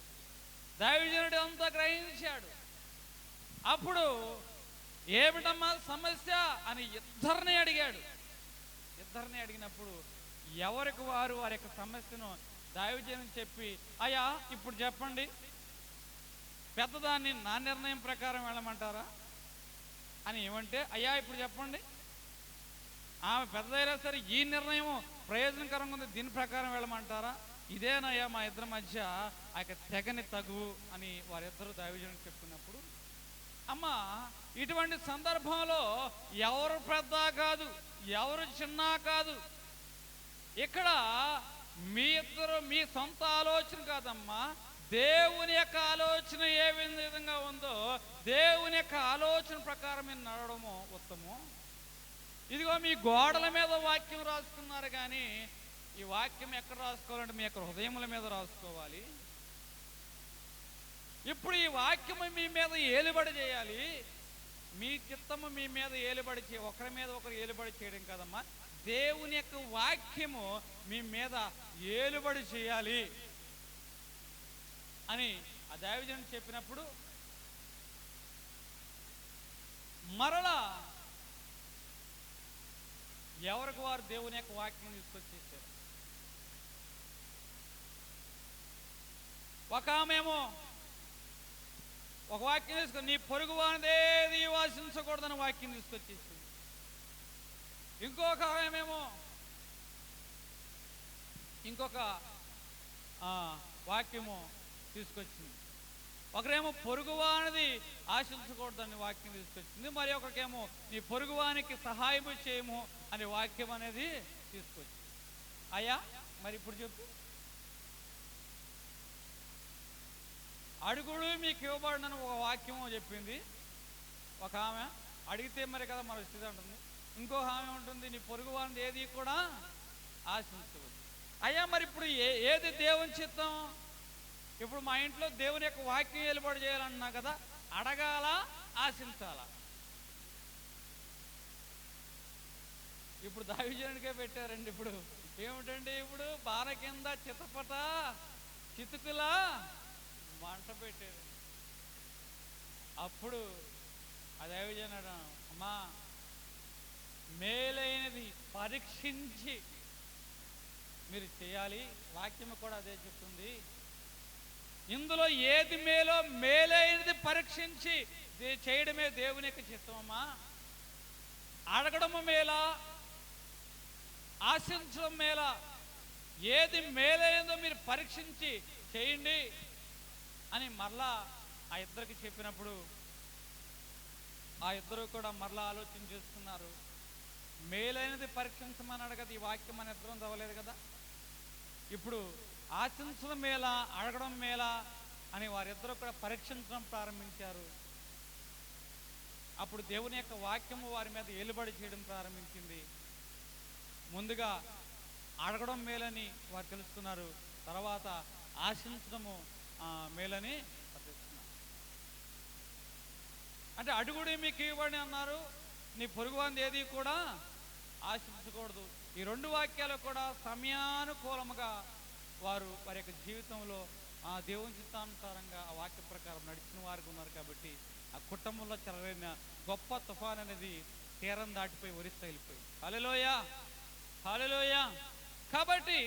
Speaker 3: దైవజనుడు అంతా గ్రహించాడు. అప్పుడు ఏమిటమ్మా సమస్య అని ఇద్దరిని అడిగాడు. ఇద్దరిని అడిగినప్పుడు ఎవరికి వారు వారి యొక్క సమస్యను దైవజనుడు చెప్పి, అయ్యా ఇప్పుడు చెప్పండి, పెద్దదాన్ని నా నిర్ణయం ప్రకారం వెళ్ళమంటారా అని ఏమంటే, అయ్యా ఇప్పుడు చెప్పండి, ఆమె పెద్దదైనా సరే ఈ నిర్ణయం ప్రయోజనకరంగా ఉంది, దీని ప్రకారం వెళ్ళమంటారా? ఇదేనయ్యా మా ఇద్దరి మధ్య ఆ యొక్క తెగని తగువు అని వారిద్దరూ దైవజనుడికి చెప్పుకున్నప్పుడు, అమ్మ ఇటువంటి సందర్భంలో ఎవరు పెద్ద కాదు, ఎవరు చిన్న కాదు, ఇక్కడ మీ ఇద్దరు మీ సొంత ఆలోచన కాదమ్మా, దేవుని యొక్క ఆలోచన ఏ విధంగా ఉందో దేవుని యొక్క ఆలోచన ప్రకారం మీరు నడవడము ఉత్తమం. ఇదిగో మీ గోడల మీద వాక్యం రాసుకున్నారు, కానీ ఈ వాక్యం ఎక్కడ రాసుకోవాలంటే మీ యొక్క హృదయముల మీద రాసుకోవాలి. ఇప్పుడు ఈ వాక్యము మీ మీద ఏలుబడి చేయాలి. మీ చిత్తము మీ మీద ఏలుబడి ఒకరి మీద ఒకరు ఏలుబడి చేయడం కాదమ్మా, దేవుని యొక్క వాక్యము మీ మీద ఏలుబడి చేయాలి అని ఆ దైవజనుడు చెప్పినప్పుడు మరలా ఎవరికి వారు దేవుని యొక్క వాక్యం తీసుకొచ్చేసారు. ఒక ఆమెమో ఒక వాక్యం తీసుకొని నీ పొరుగు వానిదేది వాసించకూడదని వాక్యం తీసుకొచ్చేసింది. ఇంకొక ఆమెమో ఇంకొక వాక్యము తీసుకొచ్చింది. ఒకరేమో పొరుగువానిది ఆశించకూడదని వాక్యం తీసుకొచ్చింది, మరి ఒకరికేమో నీ పొరుగువానికి సహాయం చేయము అనే వాక్యం అనేది తీసుకొచ్చింది. అయ్యా మరి ఇప్పుడు చెప్పు, అడుగుడు మీకు ఇవ్వబడినని ఒక వాక్యం చెప్పింది ఒక ఆమె, అడిగితే మరి కదా మన స్థితి ఉంటుంది. ఇంకొక ఆమె ఉంటుంది, నీ పొరుగు వారిని ఏది కూడా ఆశించవద్దు. అయ్యా మరి ఇప్పుడు ఏది దేవుని చిత్తం? ఇప్పుడు మా ఇంట్లో దేవుని యొక్క వాక్యం ఏలుబడి చేయాలన్నా కదా, అడగాల ఆశించాలా? ఇప్పుడు దైవజనుడికే పెట్టారండి. ఇప్పుడు ఏమిటండి, ఇప్పుడు బాణ కింద చితపట చితుకులా మంట పెట్టారు. అప్పుడు ఆ దైవజనుడు, అమ్మా మేలైనది పరీక్షించి మీరు చేయాలి. వాక్యం కూడా అదే చెప్తుంది. ఇందులో ఏది మేలో మేలైనది పరీక్షించి చేయడమే దేవుని యొక్క చిత్తమమ్మా. అడగడము మేలా, ఆశించడం మేలా? ఏది మేలైనదో మీరు పరీక్షించి చేయండి అని మరలా ఆ ఇద్దరికి చెప్పినప్పుడు ఆ ఇద్దరు కూడా మరలా ఆలోచన చేస్తున్నారు. మేలైనది పరీక్షించమన్నాడు కదా, ఈ వాక్యం మన ఇద్దరం చదవలేదు కదా. ఇప్పుడు ఆశించడం మేలా, అడగడం మేలా అని వారిద్దరూ కూడా పరీక్షించడం ప్రారంభించారు. అప్పుడు దేవుని యొక్క వాక్యము వారి మీద ఏలుబడి చేయడం ప్రారంభించింది. ముందుగా అడగడం మేలని వారు తెలుసుకున్నారు, తర్వాత ఆశించడము మేలని తెలుసుకున్నారు. అంటే అడుగుడి మీకు ఇవ్వబడి అన్నారు, నీ పొరుగువాంది ఏది కూడా ఆశించకూడదు. ఈ రెండు వాక్యాలు కూడా సమయానుకూలముగా వారు వారి యొక్క జీవితంలో ఆ దేవుని చిత్తానుసారంగా ఆ వాక్య ప్రకారం నడిచిన వారికి ఉన్నారు. కాబట్టి ఆ కుటుంబంలో చెలరైన గొప్ప తుఫాన్ అనేది తీరం దాటిపోయి ఒరిస్సా వెళ్ళిపోయి. హల్లెలూయా, హల్లెలూయా. కాబట్టి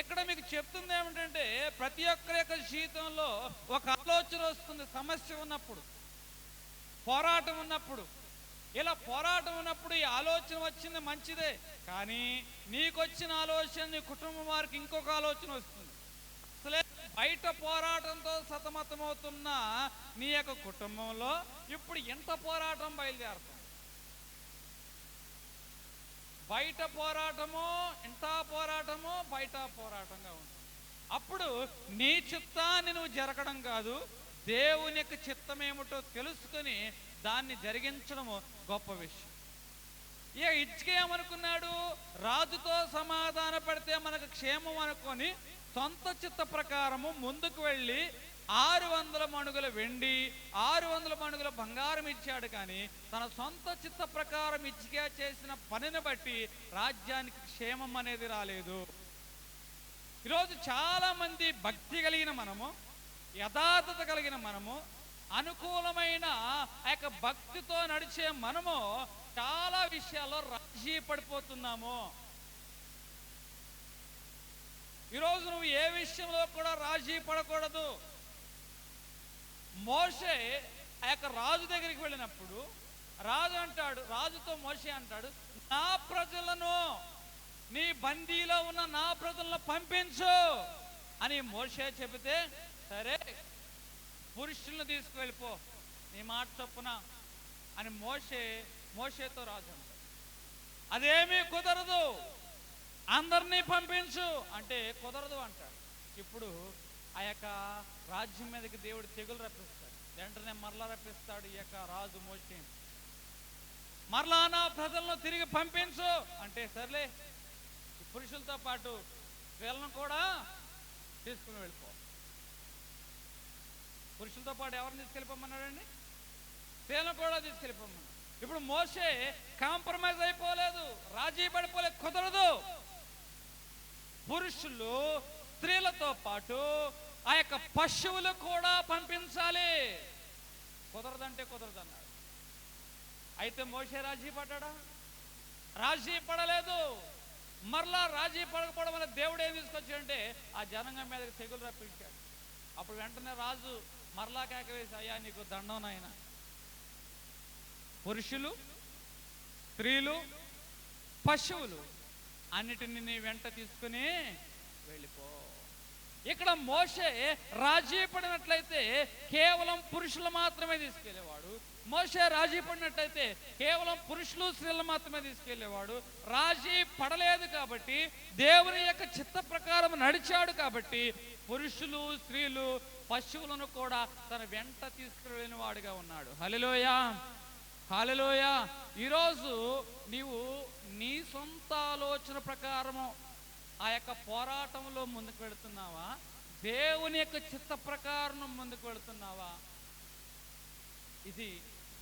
Speaker 3: ఇక్కడ మీకు చెప్తుంది ఏమిటంటే, ప్రతి ఒక్కరి యొక్క జీవితంలో ఒక ఆలోచన వస్తుంది. సమస్య ఉన్నప్పుడు, పోరాటం ఉన్నప్పుడు, ఇలా పోరాటం ఉన్నప్పుడు ఈ ఆలోచన వచ్చింది మంచిదే. కానీ నీకు వచ్చిన ఆలోచన నీ కుటుంబం వారికి ఇంకొక ఆలోచన వస్తుంది. అసలే బయట పోరాటంతో సతమతమవుతున్న నీ యొక్క కుటుంబంలో ఇప్పుడు ఎంత పోరాటం బయలుదేరుతుంది. బయట పోరాటము, ఇంత పోరాటము, బయట పోరాటంగా ఉంది. అప్పుడు నీ చిత్తాన్ని నువ్వు జరగడం కాదు, దేవుని యొక్క చిత్తం ఏమిటో తెలుసుకొని దాన్ని జరిగించడము గొప్ప విషయం. ఇక హిజ్కియా ఏమనుకున్నాడు, రాజుతో సమాధాన పడితే మనకు క్షేమం అనుకొని సొంత చిత్త ప్రకారము ముందుకు వెళ్ళి 600 మణుగుల వెండి, 600 మణుగుల బంగారం ఇచ్చాడు. కానీ తన సొంత చిత్త ప్రకారం హిజ్కియా చేసిన పనిని బట్టి రాజ్యానికి క్షేమం అనేది రాలేదు. ఈరోజు చాలా మంది భక్తి కలిగిన మనము, యథార్థత కలిగిన మనము, అనుకూలమైన ఆ యొక్క భక్తితో నడిచే మనము చాలా విషయాల్లో రాజీ పడిపోతున్నాము. ఈరోజు నువ్వు ఏ విషయంలో కూడా రాజీ పడకూడదు. మోషే ఆ యొక్క రాజు దగ్గరికి వెళ్ళినప్పుడు రాజు అంటాడు, రాజుతో మోషే అంటాడు, నా ప్రజలను, నీ బందీలో ఉన్న నా ప్రజలను పంపించు అని మోషే చెబితే, సరే పురుషులను తీసుకువెళ్ళిపో నీ మాట చొప్పున అని మోషేతో రాజు అంటాడు. అదేమీ కుదరదు, అందరినీ పంపించు అంటే కుదరదు అంటాడు. ఇప్పుడు ఆ యొక్క రాజ్యం మీదకి దేవుడు తెగులు రప్పిస్తాడు. వెంటనే మరలా రప్పిస్తాడు ఈ యొక్క రాజు మోషే. మరలా నా ప్రజలను తిరిగి పంపించు అంటే, సర్లే పురుషులతో పాటు స్త్రీలను కూడా తీసుకుని వెళ్ళిపో. పురుషులతో పాటు ఎవరిని తీసుకెళ్ళిపోమన్నాడండి? స్త్రీలను కూడా తీసుకెళ్ళిపోమన్నాడు. ఇప్పుడు మోషే కాంప్రమైజ్ అయిపోలేదు, రాజీ పడిపోలేదు. కుదరదు, పురుషులు స్త్రీలతో పాటు ఆ యొక్క పశువులు కూడా పంపించాలి. కుదరదంటే కుదరదు అన్నాడు. అయితే మోషే రాజీ పడ్డాడా? రాజీ పడలేదు. మరలా రాజీ పడకపోవడం వల్ల దేవుడు ఏం తీసుకొచ్చాడంటే ఆ జనాంగం మీదకి తెగులు రప్పించాడు. అప్పుడు వెంటనే రాజు మరలా కేక వేసి, అయ్యా నీకు దండం నాయన, పురుషులు, స్త్రీలు, పశువులు అన్నిటిని నీ వెంట తీసుకుని వెళ్ళిపో. ఇక్కడ మోషే రాజీ పడినట్లయితే కేవలం పురుషులు మాత్రమే తీసుకెళ్లేవాడు. మోషే రాజీ పడినట్లయితే కేవలం పురుషులు, స్త్రీలు మాత్రమే తీసుకెళ్లేవాడు. రాజీ పడలేదు కాబట్టి, దేవుని యొక్క చిత్త ప్రకారం నడిచాడు కాబట్టి పురుషులు, స్త్రీలు, పశువులను కూడా తన వెంట తీసుకువెళ్ళిన వాడుగా ఉన్నాడు. హల్లెలూయా, హల్లెలూయా. ఈరోజు నీవు నీ సొంత ఆలోచన ప్రకారము ఆ యొక్క పోరాటంలో ముందుకు వెళుతున్నావా, దేవుని యొక్క చిత్త ప్రకారం ముందుకు వెళుతున్నావా? ఇది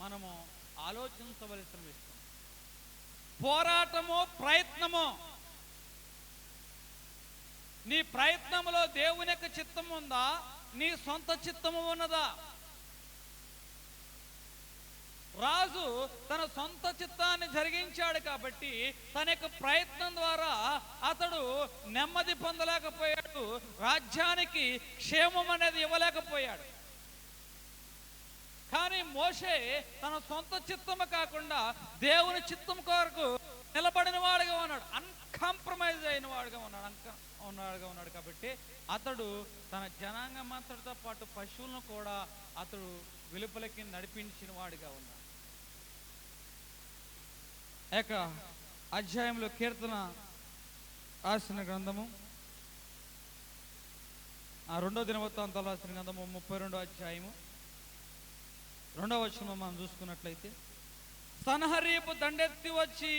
Speaker 3: మనము ఆలోచించవలసిన విషయం. పోరాటము, ప్రయత్నము, నీ ప్రయత్నములో దేవుని యొక్క చిత్తం ఉందా, నీ సొంత చిత్తము ఉన్నదా? రాజు తన సొంత చిత్తాన్ని జరిగించాడు కాబట్టి తన యొక్క ప్రయత్నం ద్వారా అతడు నెమ్మది పొందలేకపోయాడు, రాజ్యానికి క్షేమం అనేది ఇవ్వలేకపోయాడు. కానీ మోషే తన సొంత చిత్తము కాకుండా దేవుని చిత్తం కొరకు నిలబడిన వాడుగా ఉన్నాడు, అన్కాంప్రమైజ్ అయిన వాడుగా ఉన్నాడు కాబట్టి అతడు తన జనాంగం అంతటితో పాటు పశువులను కూడా అతడు వెలుపలికి నడిపించిన వాడిగా ఉన్నాడు. ఏక అధ్యాయంలో కీర్తన రాసిన గ్రంథము, ఆ 2వ దినవృత్తాంతాలు రాసిన గ్రంథము 32వ అధ్యాయము 2వ వచనం మనం చూసుకున్నట్లయితే, సన్హరీపు దండెత్తి వచ్చి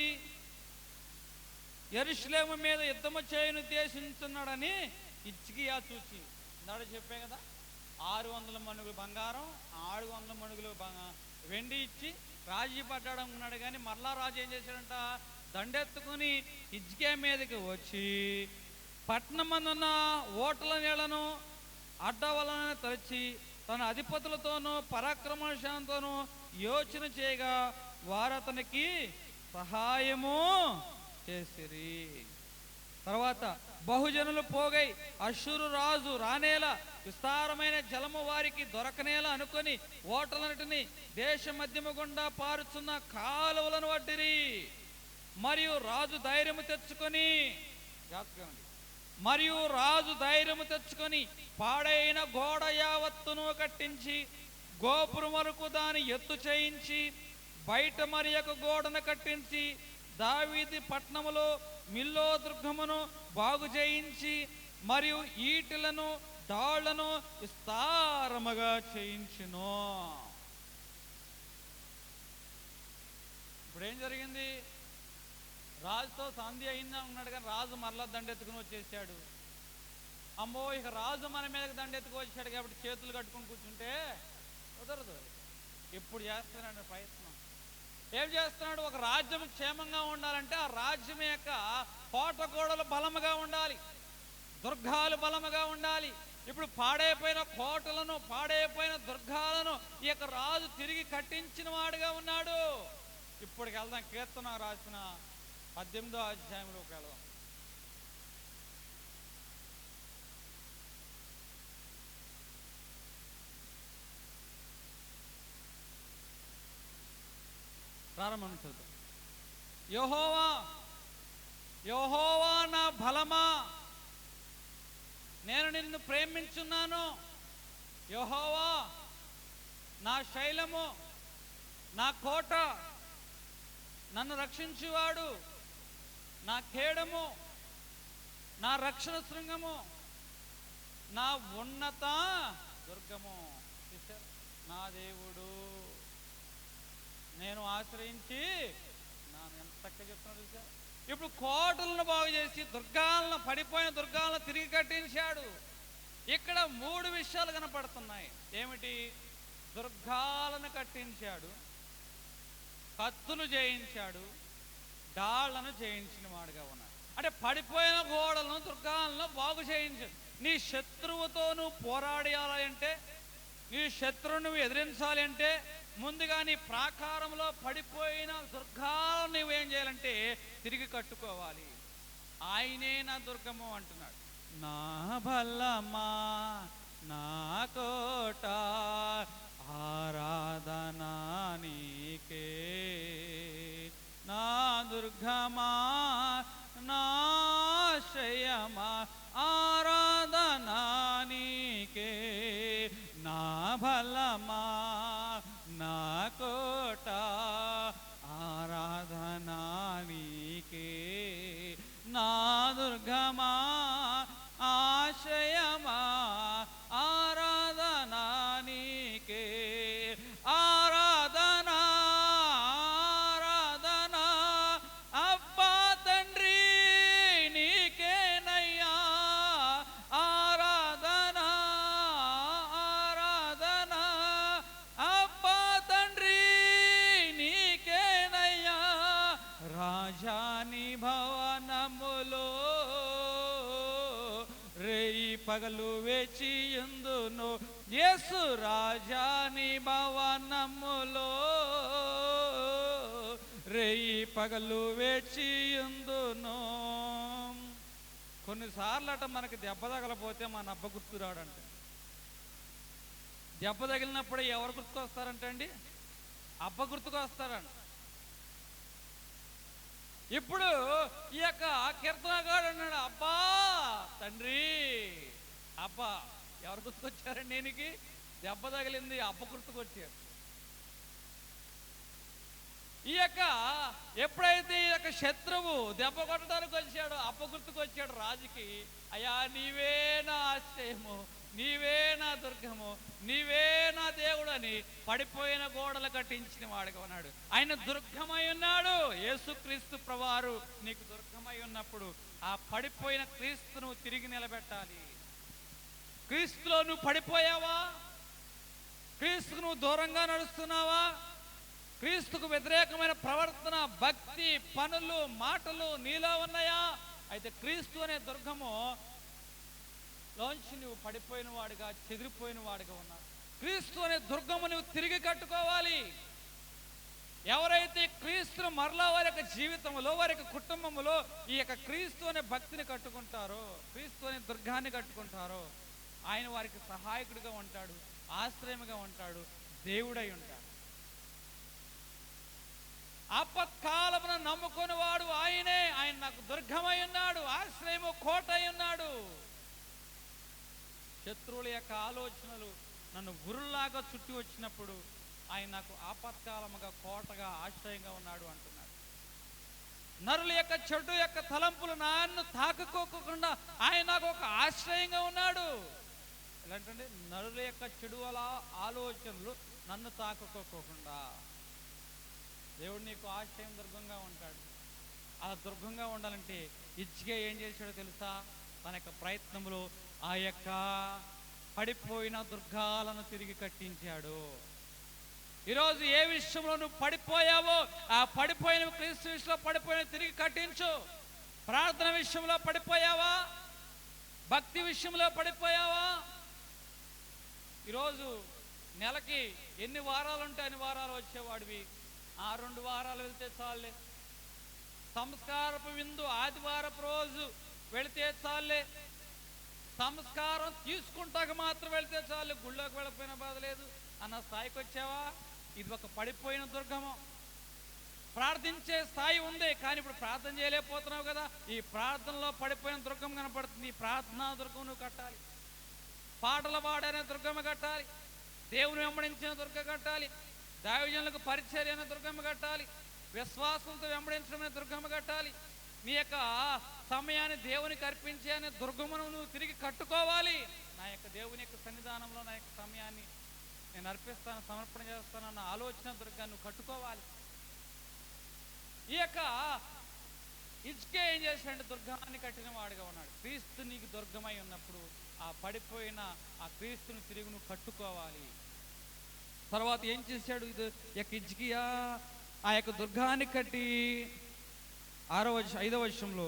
Speaker 3: యెరూషలేము మీద యుద్ధము చేయను ఉద్దేశించున్నాడని హిజ్కియా చూసి, ఇందాక చెప్పే కదా 600 మణుగులు బంగారం 600 మణుగులు వెండి ఇచ్చి రాజీ పడ్డాడు అనుకున్నాడు. కానీ మరలా రాజు ఏం చేశాడంట, దండెత్తుకుని హిజ్కియా మీదకి వచ్చి పట్టణం మందున్న ఓటల నీళ్లను అడ్డవలను తలచి తన అధిపతులతోనూ పరాక్రమశాలతోనూ యోచన చేయగా వారు అతనికి సహాయము చేసిరి. తర్వాత బహుజనులు పోగై అశ్షూరు రాజు రానేలా విస్తారమైన జలము వారికి దొరకనేలా అనుకొని ఓటలన్నిటిని దేశ మధ్యము గుండా పారుచున్న కాలువలను వడ్డిరి. మరియు రాజు ధైర్యము తెచ్చుకొని పాడైన గోడ యావత్తును కట్టించి గోపురం వరకు దాని ఎత్తు చేయించి బయట మరి ఒక గోడను కట్టించి దావీదు పట్టణములో మిల్లో దుర్గమును బాగు చేయించి మరియు ఈటలను డాళ్లను విస్తారముగా చేయించును. ఇప్పుడు ఏం జరిగింది, రాజుతో సంధి అయిందా ఉన్నాడు కానీ రాజు మరలా దండెత్తుకుని వచ్చేసాడు. అమ్మో ఇక రాజు మన మీదకి దండెత్తుకు వచ్చాడు కాబట్టి చేతులు కట్టుకుని కూర్చుంటే కుదరదు. ఇప్పుడు చేస్తున్నాడు ప్రయత్నం. ఏం చేస్తున్నాడు, ఒక రాజ్యం క్షేమంగా ఉండాలంటే ఆ రాజ్యం యొక్క కోటగోడలు బలముగా ఉండాలి, దుర్గాలు బలముగా ఉండాలి. ఇప్పుడు పాడైపోయిన కోటలను పాడైపోయిన దుర్గాలను ఈ యొక్క రాజు తిరిగి కట్టించిన వాడుగా ఉన్నాడు. ఇప్పటికి వెళ్దాం, కీర్తన రాసిన 18వ అధ్యాయంలోకి వెళ్దాం. ప్రారంభం చూద్దాం. యెహోవా యెహోవా నా బలమా, నేను నిన్ను ప్రేమించున్నాను. యెహోవా నా శైలము, నా కోట, నన్ను రక్షించువాడు, నా కేడము, నా రక్షణ శృంగము, నా ఉన్నత దుర్గము. నా దేవుడు నేను ఆశ్రయించి ఎంత చక్కగా చెప్తున్నాడు చూసారు. ఇప్పుడు కోటలను బాగు చేసి దుర్గాలను, పడిపోయిన దుర్గాలను తిరిగి కట్టించాడు. ఇక్కడ 3 విషయాలు కనపడుతున్నాయి. ఏమిటి, దుర్గాలను కట్టించాడు, కత్తులు చేయించాడు, డాళ్లను చేయించిన వాడుగా ఉన్నాడు. అంటే పడిపోయిన గోడలను దుర్గాలను బాగు చేయించాడు. నీ శత్రువుతో నువ్వు పోరాడాలి అంటే, నీ శత్రువును నువ్వు ఎదిరించాలి అంటే ముందుగా నీ ప్రాకారంలో పడిపోయిన దుర్గాలను నువ్వేం చేయాలంటే తిరిగి కట్టుకోవాలి. ఆయనే నా దుర్గము అంటున్నాడు. నా బలమా, నా కోట, ఆరాధనా నీకే. నా దుర్గమా, నా ఆశ్రయమా, ఆరాధనా నీకే. నా బలమా, నా కోట, ఆరాధనా నీకే. నా దుర్గమా, ఆశ్రయమా, ఆరాధనా నీకే. ఆరాధనా ఆరాధనా అబ్బా తండ్రి నీకేనయ్యా. ఆరాధనా ఆరాధనా అబ్బా తండ్రి నీకేనయ్యా. రాజాని భవనములో రేయి పగలు వేచియుందును. యేసు రాజాని భవనములో పగలు వేచియుందును. కొన్నిసార్లు అట మనకి దెబ్బ తగలపోతే మన అబ్బ గుర్తురాడంట. దెబ్బ తగిలినప్పుడు ఎవరు గుర్తుకొస్తారంట అండి? అబ్బ గుర్తుకొస్తారంట. ఇప్పుడు ఈ యొక్క కీర్తనగాడు అన్నాడు, అబ్బా తండ్రి, అబ్బా. ఎవరు గుర్తుకొచ్చారండి? నేనికి దెబ్బ తగిలింది, అబ్బ గుర్తుకొచ్చారు. ఈ యొక్క ఎప్పుడైతే ఈ యొక్క శత్రువు దెబ్బ కొట్టడానికి వచ్చాడో అబ్బ గుర్తుకొచ్చాడు రాజుకి. అయ్యా, నీవే నా ఆశ్రయము, నీవే నా దుర్గము, నీవే నా దేవుడు అని పడిపోయిన గోడలు కట్టించిన వాడుగా ఉన్నాడు. ఆయన దుర్గమై ఉన్నాడు. యేసుక్రీస్తు ప్రభువారు నీకు దుర్గమై ఉన్నప్పుడు ఆ పడిపోయిన క్రీస్తును తిరిగి నిలబెట్టాలి. క్రీస్తులో నువ్వు పడిపోయావా? క్రీస్తుకు నువ్వు దూరంగా నడుస్తున్నావా? క్రీస్తుకు వ్యతిరేకమైన ప్రవర్తన, భక్తి, పనులు, మాటలు నీలో ఉన్నాయా? అయితే క్రీస్తు అనే దుర్గము లోంచి నువ్వు పడిపోయిన వాడుగా, చెదిరిపోయిన వాడుగా ఉన్నావు. క్రీస్తు అనే దుర్గము నువ్వు తిరిగి కట్టుకోవాలి. ఎవరైతే క్రీస్తును మరలా వారి యొక్క జీవితంలో, వారి యొక్క కుటుంబంలో ఈ యొక్క క్రీస్తు అనే భక్తిని కట్టుకుంటారో, క్రీస్తు అనే దుర్గాన్ని కట్టుకుంటారో, ఆయన వారికి సహాయకుడిగా ఉంటాడు, ఆశ్రయముగా ఉంటాడు, దేవుడై ఉంటాడు. ఆపత్కాలమున నమ్ముకుని వాడు ఆయనే. ఆయన నాకు దుర్గమై ఉన్నాడు, ఆశ్రయము, కోట అయి ఉన్నాడు. శత్రువుల యొక్క ఆలోచనలు నన్ను గురుల్లాగా చుట్టి వచ్చినప్పుడు ఆయన నాకు ఆపత్కాలముగా, కోటగా, ఆశ్రయంగా ఉన్నాడు అంటున్నాడు. నరుల యొక్క చెడు యొక్క తలంపులు నన్ను తాకుకోకుండా ఆయన నాకు ఒక ఆశ్రయంగా ఉన్నాడు. ఎలాంటి నరుల యొక్క చెడు ఆలోచనలు నన్ను తాకుకోకుండా దేవుడు నీకు ఆశ్రయం, దుర్గంగా ఉంటాడు. అలా దుర్గంగా ఉండాలంటే హిజ్కియా ఏం చేశాడో తెలుసా? తన యొక్క ప్రయత్నంలో ఆ యొక్క పడిపోయిన దుర్గాలను తిరిగి కట్టించాడు. ఈరోజు ఏ విషయంలో నువ్వు పడిపోయావో ఆ పడిపోయిన, క్రీస్తు విషయంలో పడిపోయిన తిరిగి కట్టించు. ప్రార్థన విషయంలో పడిపోయావా? భక్తి విషయంలో పడిపోయావా? ఈరోజు నెలకి ఎన్ని వారాలు ఉంటే అన్ని వారాలు వచ్చేవాడివి. ఆ 2 వారాలు వెళ్తే చాలే. సంస్కారపు విందు ఆదివారపు రోజు వెళితే చాలే. సంస్కారం తీసుకుంటాక మాత్రం వెళితే చాలు, గుళ్ళోకి వెళ్ళిపోయిన బాధ లేదు అన్న స్థాయికి వచ్చావా? ఇది ఒక పడిపోయిన దుర్గమం. ప్రార్థించే స్థాయి ఉంది, కానీ ఇప్పుడు ప్రార్థన చేయలేకపోతున్నావు కదా. ఈ ప్రార్థనలో పడిపోయిన దుర్గం కనపడుతుంది. ఈ ప్రార్థనా దుర్గం నువ్వు కట్టాలి. పాటలు పాడనే దుర్గమ్మ కట్టాలి. దేవుని వెంబడించిన దుర్గ కట్టాలి. దైవజనులకు పరిచర్య అనే దుర్గమ్మ కట్టాలి. విశ్వాసంతో వెంబడించడం అనే దుర్గమ్మ కట్టాలి. నీ యొక్క సమయాన్ని దేవునికి అర్పించే అనే దుర్గమును నువ్వు తిరిగి కట్టుకోవాలి. నా యొక్క దేవుని యొక్క సన్నిధానంలో నా యొక్క సమయాన్ని నేను అర్పిస్తాను, సమర్పణ చేస్తాను అన్న ఆలోచన దుర్గాన్ని నువ్వు కట్టుకోవాలి. ఈ యొక్క హిజ్కియా ఏం చేశాడు? దుర్గాన్ని కట్టిన వాడుగా ఉన్నాడు. క్రీస్తు నీకు దుర్గమై ఉన్నప్పుడు ఆ పడిపోయిన ఆ క్రీస్తుని తిరిగి నువ్వు కట్టుకోవాలి. తర్వాత ఏం చేశాడు? ఇది యొక్క హిజ్కియా ఆ యొక్క దుర్గాన్ని కట్టి 5వ వచనంలో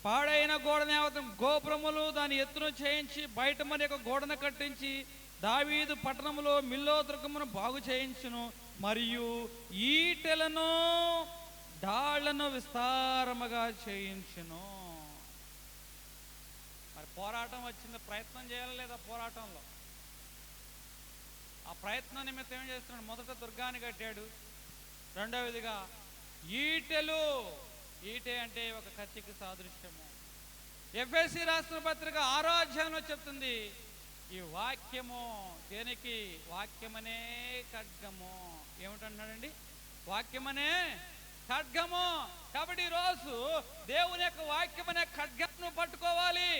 Speaker 3: పాడైన గోడని గోపురములు దాని ఎత్తును చేయించి బయట మరి యొక్క గోడను కట్టించి దావీదు పట్టణములో మిల్లో దుర్గమును బాగు చేయించును, మరియు ఈటెలను డాళ్లను విస్తారముగా చేయించును. మరి పోరాటం వచ్చింది, ప్రయత్నం చేయాలి లేదా? పోరాటంలో ఆ ప్రయత్నం నిమిత్తం ఏం చేస్తున్నాడు? మొదట దుర్గాన్ని కట్టాడు. రెండవదిగా ఈటెలు. ఈటె అంటే ఒక కత్తికి సాదృశ్యము. ఎఫెసీ రాసిన పత్రిక 6వ అధ్యాయంలో చెప్తుంది, ఈ వాక్యము దేనికి? వాక్యమనే ఖడ్గము. ఏమిటంటున్నాడండి? వాక్యమనే ఖడ్గము. కాబట్టి ఈరోజు దేవుని యొక్క వాక్యమనే ఖడ్గమును పట్టుకోవాలి.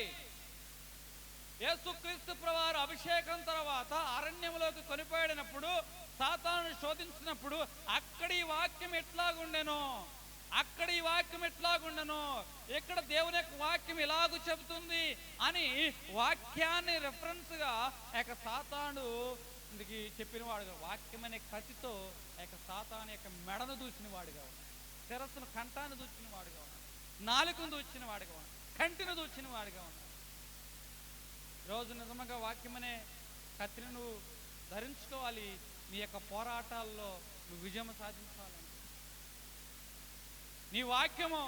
Speaker 3: యేసుక్రీస్తు ప్రభువారు అభిషేకం తర్వాత అరణ్యంలోకి కొనిపోయాడినప్పుడు, సాతాను శోధించినప్పుడు అక్కడ ఈ వాక్యం ఎట్లాగుండెను, అక్కడ ఈ వాక్యం ఎట్లాగుండెను, ఇక్కడ దేవుని యొక్క వాక్యం ఇలాగూ చెబుతుంది అని వాక్యాన్ని రెఫరెన్స్గా సాతాను చెప్పిన వాడుగా, వాక్యం అనే కత్తితో సాతాను యొక్క మెడను దూచిన వాడుగా ఉన్నాడు, శిరస్సును కంఠాన్ని దూచిన వాడుగా ఉన్నాడు, నాలుకను దూచిన వాడుగా ఉన్నాడు, కంటిని దూచిన వాడుగా ఉన్నాడు. ఈరోజు నిజంగా వాక్యం అనే కత్తిని నువ్వు ధరించుకోవాలి. నీ యొక్క పోరాటాల్లో నువ్వు విజయం సాధించాలంటే నీ వాక్యము,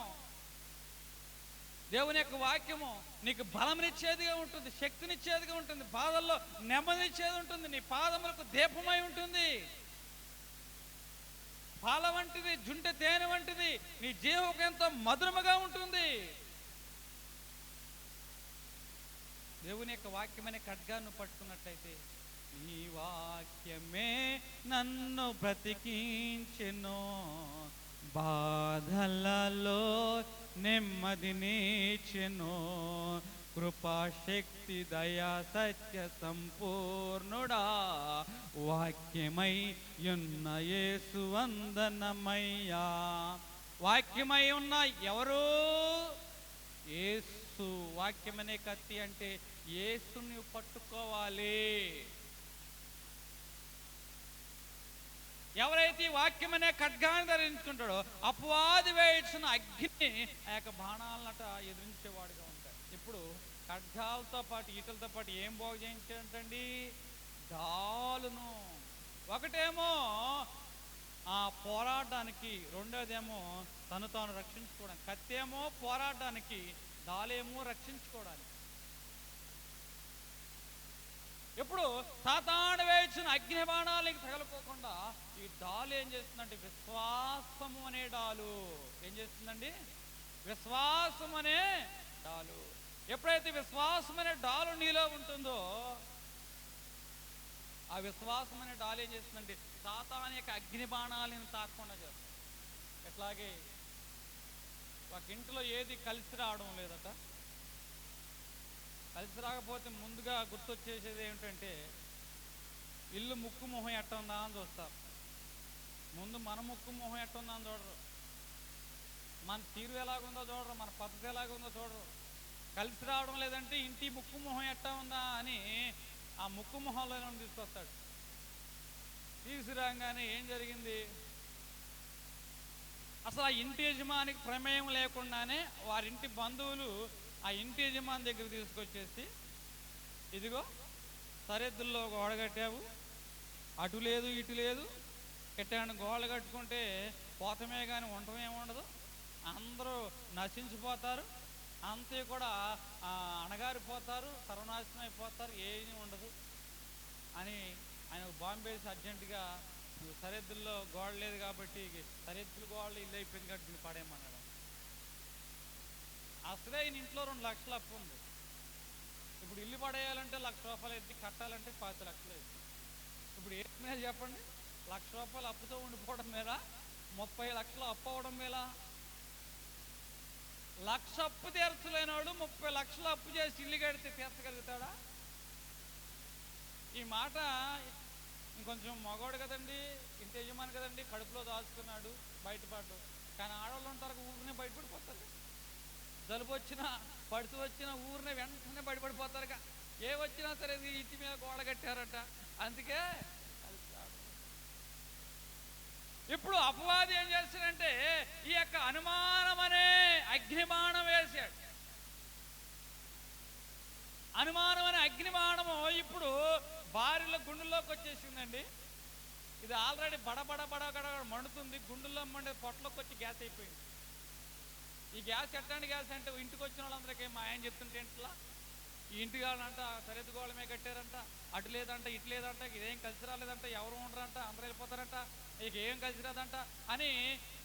Speaker 3: దేవుని యొక్క వాక్యము నీకు బలమునిచ్చేదిగా ఉంటుంది, శక్తినిచ్చేదిగా ఉంటుంది, బాధల్లో నెమ్మదినిచ్చేది ఉంటుంది, నీ పాదములకు దీపమై ఉంటుంది, పాల వంటిది, జుంటె తేనె వంటిది, నీ జీవకు ఎంతో మధురముగా ఉంటుంది. దేవుని యొక్క వాక్యమనే ఖడ్గాన్ని పట్టుకున్నట్టయితే, నీ వాక్యమే నన్ను బ్రతికించెను, బాధలలో నెమ్మదినిచ్చెను, కృపాశక్తి దయా సత్య సంపూర్ణుడా, వాక్యమై ఉన్న యేసు వందనమయ్యా. వాక్యమై ఉన్న ఎవరు? యేసు. వాక్యమనే కత్తి అంటే యేసుని పట్టుకోవాలి. ఎవరైతే ఈ వాక్యమనే ఖడ్గాన్ని ధరించుకుంటాడో అపవాది వేయించిన అగ్ని ఆ యొక్క బాణాలనట ఎదిరించేవాడుగా ఉంటాడు. ఇప్పుడు ఖడ్గాలతో పాటు ఈటలతో పాటు ఏం బాగు చేయించాడంటండి? డాలును. ఒకటేమో ఆ పోరాడడానికి, రెండోదేమో తను తాను రక్షించుకోవడానికి. కత్తేమో పోరాడడానికి, డాలేమో రక్షించుకోవడానికి. ఇప్పుడు సాతాను వేయించిన అగ్ని బాణాలకి తగలుకోకుండా ఈ డాలు ఏం చేస్తుందంటే విశ్వాసము అనే డాలు ఏం చేస్తుందండి? విశ్వాసం అనే డాలు. ఎప్పుడైతే విశ్వాసం అనే డాలు నీలో ఉంటుందో, ఆ విశ్వాసం అనే డాలు ఏం చేస్తుందంటే సాతాను యొక్క అగ్ని బాణాలను తాకుండా చేస్తుంది. ఎట్లాగే ఒక ఇంట్లో ఏది కలిసి రావడం లేదట. కలిసి రాకపోతే ముందుగా గుర్తొచ్చేసేది ఏమిటంటే, ఇల్లు ముక్కు మొహం ఎట్ట ఉందా అని చూస్తారు. ముందు మన ముక్కు మొహం ఎట్ట ఉందా అని చూడరు, మన తీరు ఎలాగుందో చూడరు, మన పద్ధతి ఎలాగుందో చూడరు. కలిసి రావడం లేదంటే ఇంటి ముక్కు మొహం ఎట్టా ఉందా అని ఆ ముక్కు మొహంలోనే తీసుకొస్తాడు. తీసుకురాగానే ఏం జరిగింది? అసలు ఆ ఇంటి యజమానికి ప్రమేయం లేకుండానే వారింటి బంధువులు ఆ ఇంటి యజమాని దగ్గర తీసుకొచ్చేసి, ఇదిగో సరిహద్దుల్లో గోడ కట్టావు, అటు లేదు ఇటు లేదు, కట్టాను. గోడ కట్టుకుంటే పోతమే కానీ ఉండటమే ఉండదు, అందరూ నశించిపోతారు, అంతే కూడా అణగారిపోతారు, సర్వనాశనం అయిపోతారు, ఏమీ ఉండదు అని ఆయన బాంబేసి అర్జెంటుగా సరిహద్దుల్లో గోడ లేదు కాబట్టి సరిహద్దుల గోడలు ఇల్లు అయిపోయింది కాబట్టి దీన్ని పడేయమన్నాడు. అసలే ఈయన ఇంట్లో 2 లక్షలు అప్పు ఉంది. ఇప్పుడు ఇల్లు పడేయాలంటే ₹1,00,000 ఎత్తి, కట్టాలంటే 10 లక్షలు ఎత్తి. ఇప్పుడు ఏ మీద చెప్పండి? ₹1,00,000 అప్పుతో ఉండిపోవడం మీద, 30 లక్షలు అప్పు అవడం మీద. 1,00,000 అప్పు తీర్చలేని వాడు 30 లక్షలు అప్పు చేసి ఇల్లు కడితే తీర్చగలుగుతాడా? ఈ మాట ఇంకొంచెం మగవాడు కదండి, ఇంటి యజమాని కదండి, కడుపులో దాచుకున్నాడు, బయటపడ్డాడు. కానీ ఆడవాళ్ళు ఉంటారు, ఊరినే బయటపడిపోతారు. జలుబు వచ్చినా, పడుతూ వచ్చినా ఊరినే వెంటనే బయటపడిపోతారుగా. ఏ వచ్చినా సరే ఇంటి మీద గోడ కట్టారట, అందుకే ఇప్పుడు అపవాది ఏం చేస్తాడంటే ఈ యొక్క అనుమానం అనే అగ్నిబాణం వేశాడు. అనుమానం అనే అగ్నిబాణము ఇప్పుడు భార్యల గుండెల్లోకి వచ్చేసిందండి. ఇది ఆల్రెడీ బడబడ మండుతుంది, గుండెల్లో మండే పొట్టలోకి వచ్చి గ్యాస్ అయిపోయింది. ఈ గ్యాస్ ఎట్లాంటి గ్యాస్ అంటే ఇంటికి వచ్చిన వాళ్ళందరికీ మా ఆయన చెప్తుంటే ఇంట్లో ఈ ఇంటి కావాలంట సరిహద్దు గోళమే కట్టారంట, అటు లేదంట ఇటు లేదంట, ఇదేం కలిసి రాలేదంట, ఎవరు ఉండరంట, అందరూ వెళ్ళిపోతారంట, ఇక ఏం కలిసి రాదంట అని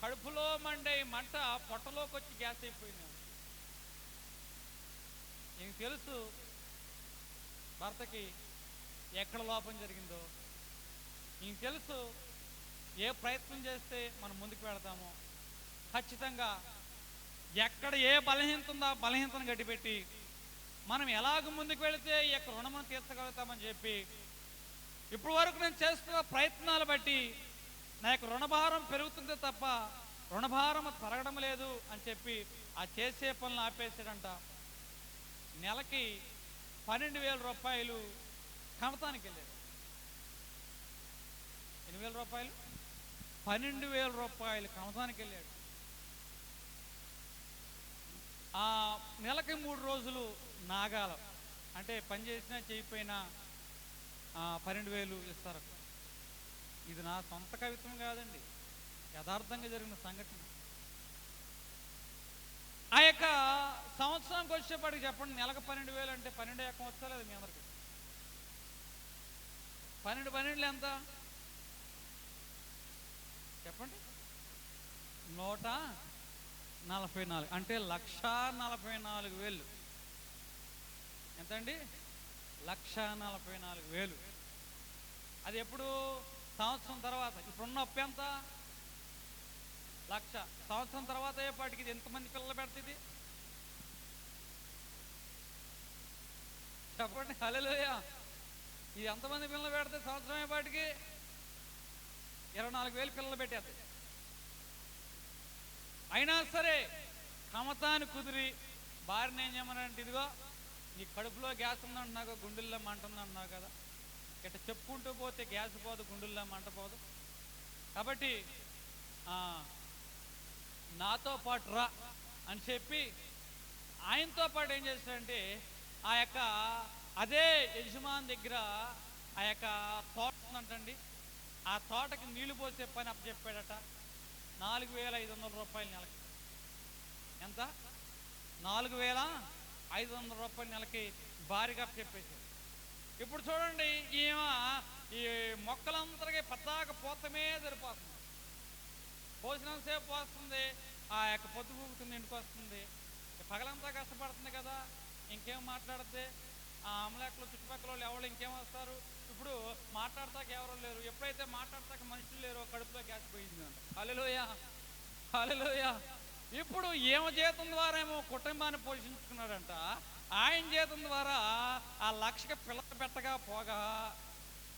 Speaker 3: కడుపులో మండే మంట పొట్టలోకి వచ్చి గ్యాస్ అయిపోయింది. నీకు తెలుసు భర్తకి ఎక్కడ లోపం జరిగిందో, నీకు తెలుసు ఏ ప్రయత్నం చేస్తే మనం ముందుకు వెళతామో. ఖచ్చితంగా ఎక్కడ ఏ బలహీనత ఉందో ఆ బలహీనతను గట్టిపెట్టి మనం ఎలాగ ముందుకు వెళితే ఈ యొక్క రుణమును తీర్చగలుగుతామని చెప్పి ఇప్పటి వరకు నేను చేస్తున్న ప్రయత్నాలు బట్టి నా యొక్క రుణభారం పెరుగుతుందే తప్ప రుణభారం తరగడం లేదు అని చెప్పి ఆ చేసే పనులు ఆపేసాడంట. నెలకి ₹12,000 కమతానికి వెళ్ళాడు. ₹8,000 ₹12,000 కమతానికి వెళ్ళాడు. ఆ నెలకి 3 రోజులు నాగాలం అంటే పని చేసినా చేయకపోయినా 12,000 ఇస్తారు. ఇది నా సొంత కవిత్వం కాదండి, యథార్థంగా జరిగిన సంఘటన. ఆ యొక్క సంవత్సరానికి వచ్చేపాటికి చెప్పండి, నెలకు 12,000 అంటే 12 ఎక్కం వచ్చా లేదు మీ అందరికి? 12 ఎంత చెప్పండి? 144 అంటే 1,44,000. ఎంతండి? 1,44,000. అది ఎప్పుడు? సంవత్సరం తర్వాత. ఇప్పుడున్న అప్పు ఎంత? 1,00,000. సంవత్సరం తర్వాత అయ్యేపాటికి ఇది ఎంతమంది పిల్లలు పెడుతుంది చెప్పండి? హల్లెలూయా. ఇది ఎంతమంది పిల్లలు పెడితే సంవత్సరం అయ్యేపాటికి 24,000 పిల్లలు పెట్టేది. అయినా సరే కమతాన్ని కుదిరి భార్యను ఏం చేయమనంటే, ఇదిగో నీ కడుపులో గ్యాస్ ఉందంటున్నావు, గుండెల్లో మంట ఉందన్నావు కదా, ఇట్లా చెప్పుకుంటూ పోతే గ్యాస్ పోదు, గుండెల్లో మంట పోదు. కాబట్టి నాతో పాటు రా అని చెప్పి ఆయనతో పాటు ఏం చేశాడంటే, ఆ యొక్క అదే యజమాని దగ్గర ఆ యొక్క తోట ఉందంటండి, ఆ తోటకి నీళ్లు పోసే పని అప్పచెప్పాడట. 4,500 రూపాయలు నెలకి. ఎంత? 4,500 రూపాయలు నెలకి భారీగా చెప్పేశాడు. ఇప్పుడు చూడండి, ఈమె ఈ మొక్కలందరికీ పద్దాక పోతమే సరిపోతుంది. పోసినంతసేపు పోస్తుంది, ఆ యొక్క పొద్దు పూగుతుంది, ఇంటికి వస్తుంది, పగలంతా కష్టపడుతుంది కదా, ఇంకేం మాట్లాడితే ఆ అమలాకులు చుట్టుపక్కల వాళ్ళు ఎవరు ఇంకేం వస్తారు? ఇప్పుడు మాట్లాడతాక ఎవరు లేరు. ఎప్పుడైతే మాట్లాడతాక మనుషులు లేరో కడుపులో గ్యాస్ పోయింది అంట. హల్లెలూయా, హల్లెలూయా. ఇప్పుడు ఏమ జీతం ద్వారా ఏమో కుటుంబాన్ని పోషించుకున్నాడంట. ఆయన జీతం ద్వారా ఆ 1,00,000కి పిల్లలు పెట్టగా పోగా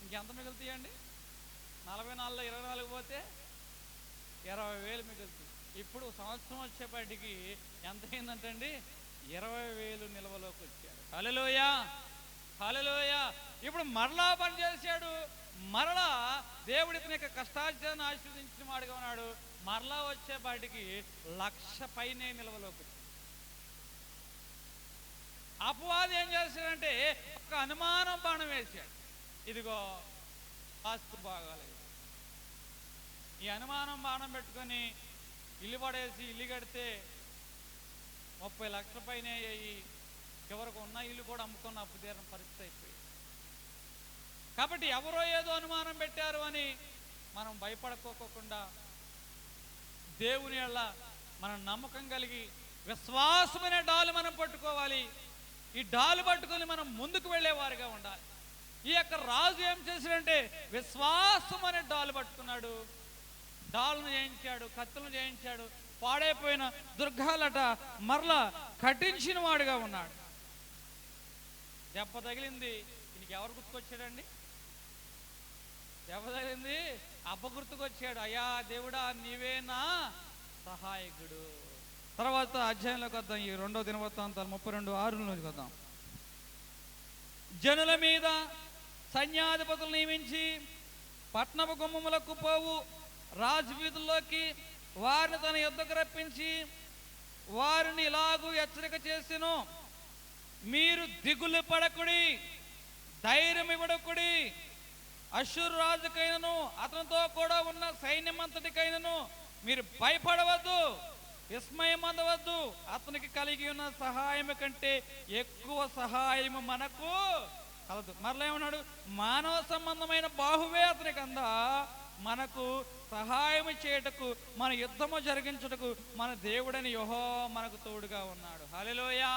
Speaker 3: ఇంకెంత మిగులుతాయండి? 44లో 24 పోతే 20,000 మిగులుతుంది. ఇప్పుడు సంవత్సరం వచ్చేపాటికి ఎంత అయిందంటండి? 20,000 నిల్వలోకి వచ్చాడు. హల్లెలూయా, హల్లెలూయా. ఇప్పుడు మరలా పని చేశాడు. మరలా దేవుడి యొక్క కష్టార్జనను ఆశీర్వదించిన వాడుగా ఉన్నాడు. మరలా వచ్చేపాటికి 1,00,000 పైనే నిల్వలోకి వచ్చింది. అపవాది ఏం చేశాడంటే ఒక అనుమానం బాణం వేశాడు. ఇదిగో ఆస్తు బాగాలేదు. ఈ అనుమానం బాణం పెట్టుకొని ఇల్లు పడేసి ఇల్లు కడితే 30 లక్షల పైన అయ్యి చివరకు ఉన్న ఇల్లు కూడా అమ్ముకున్న అప్పు తీరని పరిస్థితి అయిపోయింది. కాబట్టి ఎవరో ఏదో అనుమానం పెట్టారు అని మనం భయపడుకోకుండా దేవుని యెడల మనం నమ్మకం కలిగి విశ్వాసమైన డాలు మనం పట్టుకోవాలి. ఈ డాలు పట్టుకొని మనం ముందుకు వెళ్ళేవారుగా ఉండాలి. ఈ యొక్క రాజు ఏం చేశాడంటే విశ్వాసం అనే డాలు పట్టుకున్నాడు. డాల్ను చేయించాడు, కత్తులను చేయించాడు, పాడైపోయిన దుర్గాలట మరలా కట్టించిన వాడుగా ఉన్నాడు. దెబ్బ తగిలింది, దీనికి ఎవరు గుర్తుకొచ్చాడండి? దెబ్బ తగిలింది, అబ్బ గుర్తుకొచ్చాడు. అయ్యా దేవుడా, నీవేనా సహాయకుడు. తర్వాత అధ్యాయంలోకి వద్దాం. ఈ 2వ దినవృత్తాంతాలు 32:6 వద్దాం. జనుల మీద సైన్యాధిపతులు నియమించి పట్టణపు గుమ్మములకు పోవు రాజవీధుల్లోకి వారిని తన యుద్ధకు రప్పించి వారిని ఇలాగూ హెచ్చరిక చేసెను, మీరు దిగులు పడకుడి, ధైర్యం ఇవ్వడకుడి. అష్షూరు రాజుకైనను అతనితో కూడా ఉన్న సైన్యమంతటికైనను మీరు భయపడవద్దు, విస్మయం అందవద్దు. అతనికి కలిగి ఉన్న సహాయం కంటే ఎక్కువ సహాయం మనకు కలదు. మరలా ఏమన్నాడు? మానవ సంబంధమైన బాహువే అతనికి అందా, మనకు సహాయం చేయటకు, మన యుద్ధము జరిగించుటకు మన దేవుడని యెహోవా మనకు తోడుగా ఉన్నాడు. హల్లెలూయా.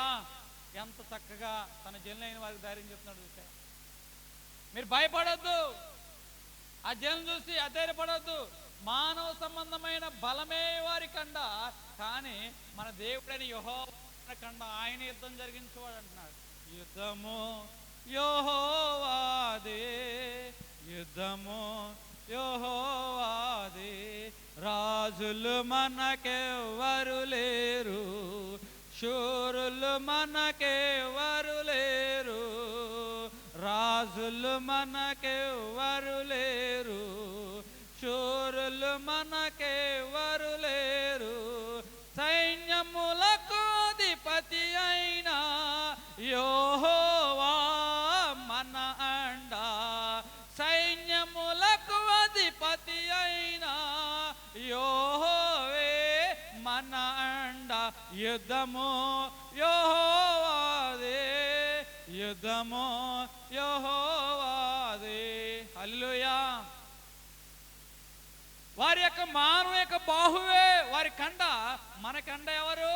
Speaker 3: ఎంత చక్కగా తన జనులైన వారికి ధైర్యం చెప్తున్నాడు చూసారా? మీరు భయపడొద్దు, ఆ జనం చూసి అధైర్యపడొద్దు. మానవ సంబంధమైన బలమే వారి కండ, కానీ మన దేవుడని యెహోవా కండ, ఆయన యుద్ధం జరిగించేవాడు అంటున్నాడు. యుద్ధము యెహోవాదే, యుద్ధము యెహోవాదే, రాజులు మనకెవ్వరు లేరు, శూరులు మనకెవ్వరు లేరు, రాజులు మనకెవ్వరు లేరు, శూరులు మనకెవ్వరు లేరు. సైన్యములకు అధిపతి అయిన యెహోవా మన అండ, సైన్యములకు అధిపతి అయిన యెహోవే మన అండ, యుద్ధము యెహోవాదే, యుద్ధము యెహోవాదే. హల్లెలూయా. వారి యొక్క మానవ యొక్క బాహువే వారి కండ, మన కండ ఎవరు?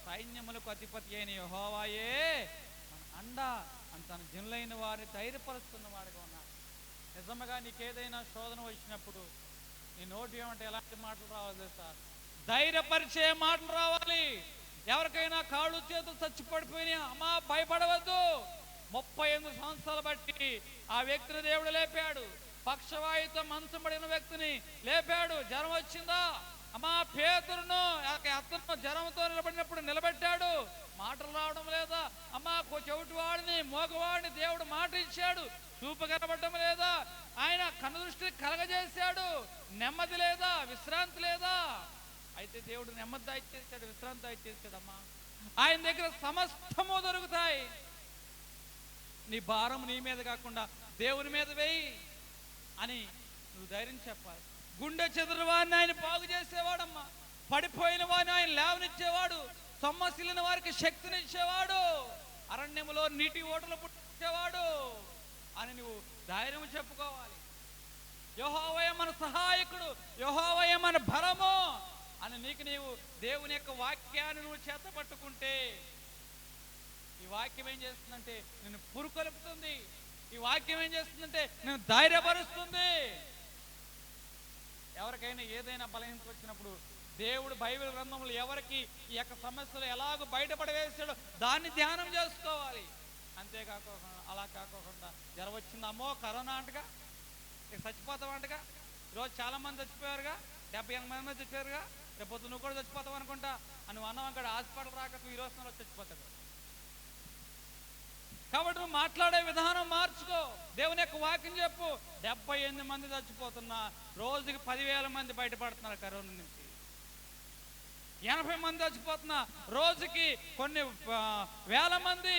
Speaker 3: సైన్యములకు అధిపతి అయిన యెహోవాయే మన అండ అని తన జనులైన వారిని ధైర్యపరుస్తున్న వాడిగా ఉన్నాడు. నిజంగా నీకేదైనా శోధన వచ్చినప్పుడు నీ నోటి ఏమంటే ఎలాంటి మాటలు రావాలి తెలుసా? ధైర్యపరిచే మాటలు రావాలి. ఎవరికైనా కాళ్ళు చేతులు చచ్చిపడిపోయినా అమ్మా భయపడవద్దు. 38 సంవత్సరాలు బట్టి ఆ వ్యక్తిని దేవుడు లేపాడు. పక్షవాయుతో మంచం పడిన వ్యక్తిని లేపాడు. జ్వరం వచ్చిందా? అమ్మా పేతురును అతను జ్వరంతో నిలబడినప్పుడు నిలబెట్టాడు. మాటలు రావడం లేదా? అమ్మా చెవిటి వాడిని మోగవాడిని దేవుడు మాట ఇచ్చాడు. చూపు కనబడటం లేదా? ఆయన కన్ను దృష్టి కలగజేశాడు. నెమ్మది లేదా? విశ్రాంతి లేదా? అయితే దేవుడు నెమ్మది దయచేసాడు, విశ్రాంతి దయచేసాడమ్మా. ఆయన దగ్గర సమస్తము దొరుకుతాయి. నీ భారం నీ మీద కాకుండా దేవుని మీద వేయి అని నువ్వు ధైర్యం చెప్పాలి. గుండె చెదరు వారిని ఆయన బాగు చేసేవాడమ్మా. పడిపోయిన వారిని ఆయన లేవనిచ్చేవాడు. సొమ్మసిల్లిన వారికి శక్తినిచ్చేవాడు. అరణ్యములో నీటి ఓటలు పుట్టించేవాడు అని నువ్వు ధైర్యం చెప్పుకోవాలి. యెహోవాయే మన సహాయకుడు, యెహోవాయే మన బలము అని నీకు నీవు దేవుని యొక్క వాక్యాన్ని నువ్వు చేత పట్టుకుంటే ఈ వాక్యం ఏం చేస్తుందంటే నిన్ను పురుకొలుపుతుంది. ఈ వాక్యం ఏం చేస్తుందంటే నిన్ను ధైర్యపరుస్తుంది. ఎవరికైనా ఏదైనా బలహీనత వచ్చినప్పుడు దేవుడు బైబిల్ గ్రంథంలో ఎవరికి ఈ యొక్క సమస్యలు ఎలాగో బయటపడవేసాడో దాన్ని ధ్యానం చేసుకోవాలి. అంతేకాకుండా అలా కాకోకుండా జ్వరం వచ్చింది, అమ్మో కరోనా అంటగా, ఇక చచ్చిపోతావు అంటగా. ఈరోజు చాలా మంది చచ్చిపోయారుగా, 70-80 మంది చచ్చిపోయారుగా. రేపు పొద్దు నువ్వు కూడా చచ్చిపోతావు అనుకుంటా అని నువ్వు అన్నావు. అక్కడ హాస్పిటల్ రాక ఈ రోజున చచ్చిపోతాడు. కాబట్టి నువ్వు మాట్లాడే విధానం మార్చుకో. దేవుని యొక్క వాక్యం చెప్పు. 78 మంది చచ్చిపోతున్నా, రోజుకి 10,000 మంది బయటపడుతున్నారు కరోనా నుంచి. 80 మంది చచ్చిపోతున్నా, రోజుకి కొన్ని వేల మంది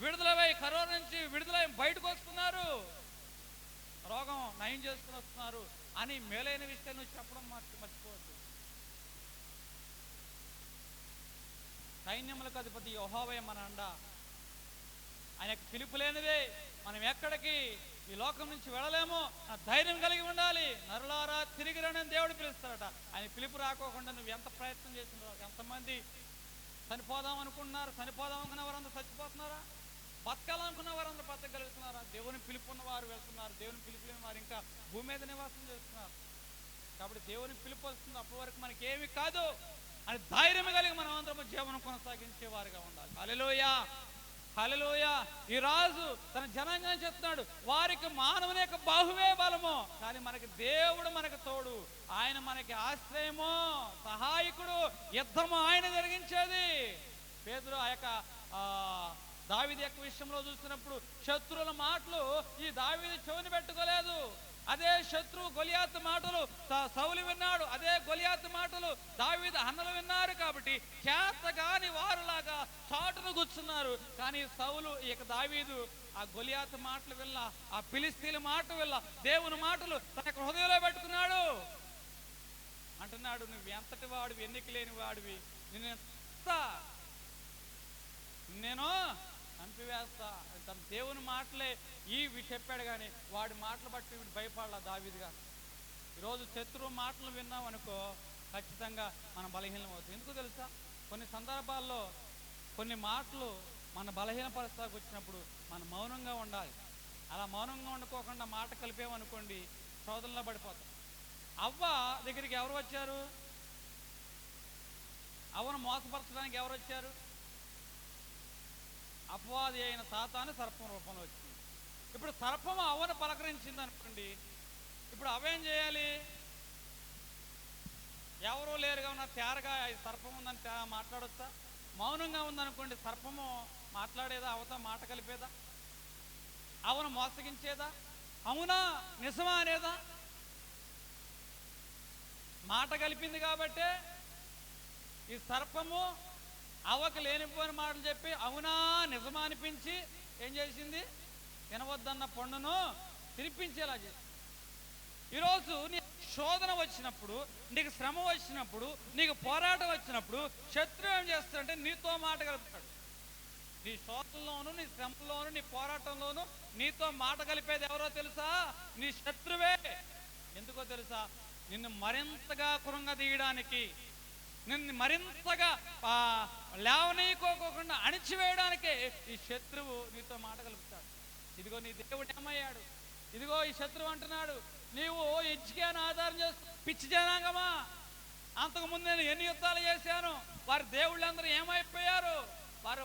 Speaker 3: విడుదలై కరోనా నుంచి విడుదలై బయటకు వస్తున్నారు, రోగం నయం చేసుకుని వస్తున్నారు అని మేలైన విషయాన్ని నువ్వు చెప్పడం మర్చిపోవద్దు. సైన్యములకు అధిపతి యెహోవాయే మన అండ. ఆయనకు పిలుపు లేనిదే మనం ఎక్కడికి ఈ లోకం నుంచి వెళ్ళలేమో ధైర్యం కలిగి ఉండాలి. నరులారా తిరిగి రండి దేవుడు పిలుస్తారట. ఆయన పిలుపు రాకోకుండా నువ్వు ఎంత ప్రయత్నం చేసినావు? ఎంతమంది చనిపోదాం అనుకుంటున్నారు? చనిపోదాం అనుకున్న వారందరూ చచ్చిపోతున్నారా? బతకాలనుకున్న వారందరూ బతకగలుగుతున్నారా? దేవుని పిలుపు ఉన్న వారు వెళ్తున్నారు, దేవుని పిలుపు లేని వారు ఇంకా భూమి మీద నివాసం చేస్తున్నారు. కాబట్టి దేవుని పిలుపు వస్తుంది, అప్పటి వరకు మనకి ఏమి కాదు అని ధైర్యం కలిగి మనం అందరము జీవనం కొనసాగించే వారిగా ఉండాలి. హల్లెలూయా, హల్లెలూయా. ఈ రాజు తన జనాంగాన్ని చెప్తున్నాడు, వారికి మానవుని యొక్క బాహువే బలము, కానీ మనకి దేవుడు మనకు తోడు, ఆయన మనకి ఆశ్రయము, సహాయకుడు, యుద్ధము ఆయన జరిగించేది. పేతురు ఆ యొక్క దావీదు యొక్క విషయంలో చూసినప్పుడు శత్రువుల మాటలు ఈ దావీదు చెవిని పెట్టుకోలేదు. అదే శత్రువు గొలియాతు మాటలు సౌలు విన్నాడు. అదే గొలియాతు మాటలు దావీదు అన్నలు విన్నారు. కాబట్టి చేతగాని వారులాగా చాటును కూర్చున్నారు. కానీ సౌలు ఇక దావీదు ఆ గొలియాతు మాటలు వెళ్ళ, ఆ ఫిలిస్తీన్ల మాట వెళ్ళ, దేవుని మాటలు తన హృదయంలో పెట్టుకున్నాడు. అంటున్నాడు, నువ్వు ఎంతటి వాడివి, ఎన్నిక లేని వాడివి, నేను చంపివేస్తా. తన దేవుని మాటలే ఇవి చెప్పాడు. కానీ వాడి మాటలు బట్టి వీడు భయపడాల దావీదుగా. ఈరోజు శత్రువు మాటలు విన్నాం అనుకో, ఖచ్చితంగా మనం బలహీనం అవుతుంది. ఎందుకు తెలుసా? కొన్ని సందర్భాల్లో కొన్ని మాటలు మన బలహీనపరుస్తాకు వచ్చినప్పుడు మనం మౌనంగా ఉండాలి. అలా మౌనంగా ఉండుకోకుండా మాట కలిపేమనుకోండి, శోధనలో పడిపోతాం. అవ్వ దగ్గరికి ఎవరు వచ్చారు? అవ్వను మోసపరచడానికి ఎవరు వచ్చారు? అపవాది అయిన సాతాను సర్పం రూపంలో వచ్చింది. ఇప్పుడు సర్పం అవ్వను పలకరించింది అనుకోండి, ఇప్పుడు అవేం చేయాలి? ఎవరూ లేరుగా ఉన్న తేరగా సర్పం ఉందని మాట్లాడొచ్చా? మౌనంగా ఉందనుకోండి, సర్పము మాట్లాడేదా? అవతో మాట కలిపేదా? అవును మోసగించేదా? అవునా నిజమా అనేదా? మాట కలిపింది కాబట్టే ఈ సర్పము అవ్వకు లేనిపోయిన మాటలు చెప్పి అవునా నిజమా అనిపించి ఏం చేసింది? తినవద్దన్న పండును తినిపించేలా చేసింది. ఈరోజు నీ శోధన వచ్చినప్పుడు, నీకు శ్రమ వచ్చినప్పుడు, నీకు పోరాటం వచ్చినప్పుడు శత్రువు ఏం చేస్తాడంటే నీతో మాట కలుపుతాడు. నీ శోధనలోను, నీ శ్రమలోను, నీ పోరాటంలోను నీతో మాట కలిపేది ఎవరో తెలుసా? నీ శత్రువే. ఎందుకో తెలుసా? నిన్ను మరింతగా కృంగదీయడానికి, నిన్ను మరింతగా లేవనీయకోకుండా అణిచివేయడానికే ఈ శత్రువు నీతో మాట కలుపుతాడు. ఇదిగో నీ దేవుడు ఏమయ్యాడు? ఇదిగో ఈ శత్రువు అంటున్నాడు, నీవు హిజ్కియాను ఆధారం చేస్తూ, పిచ్చి జనాంగమా, అంతకుముందు నేను ఎన్ని యుద్ధాలు చేశాను, వారి దేవుళ్ళందరూ ఏమైపోయారు, వారి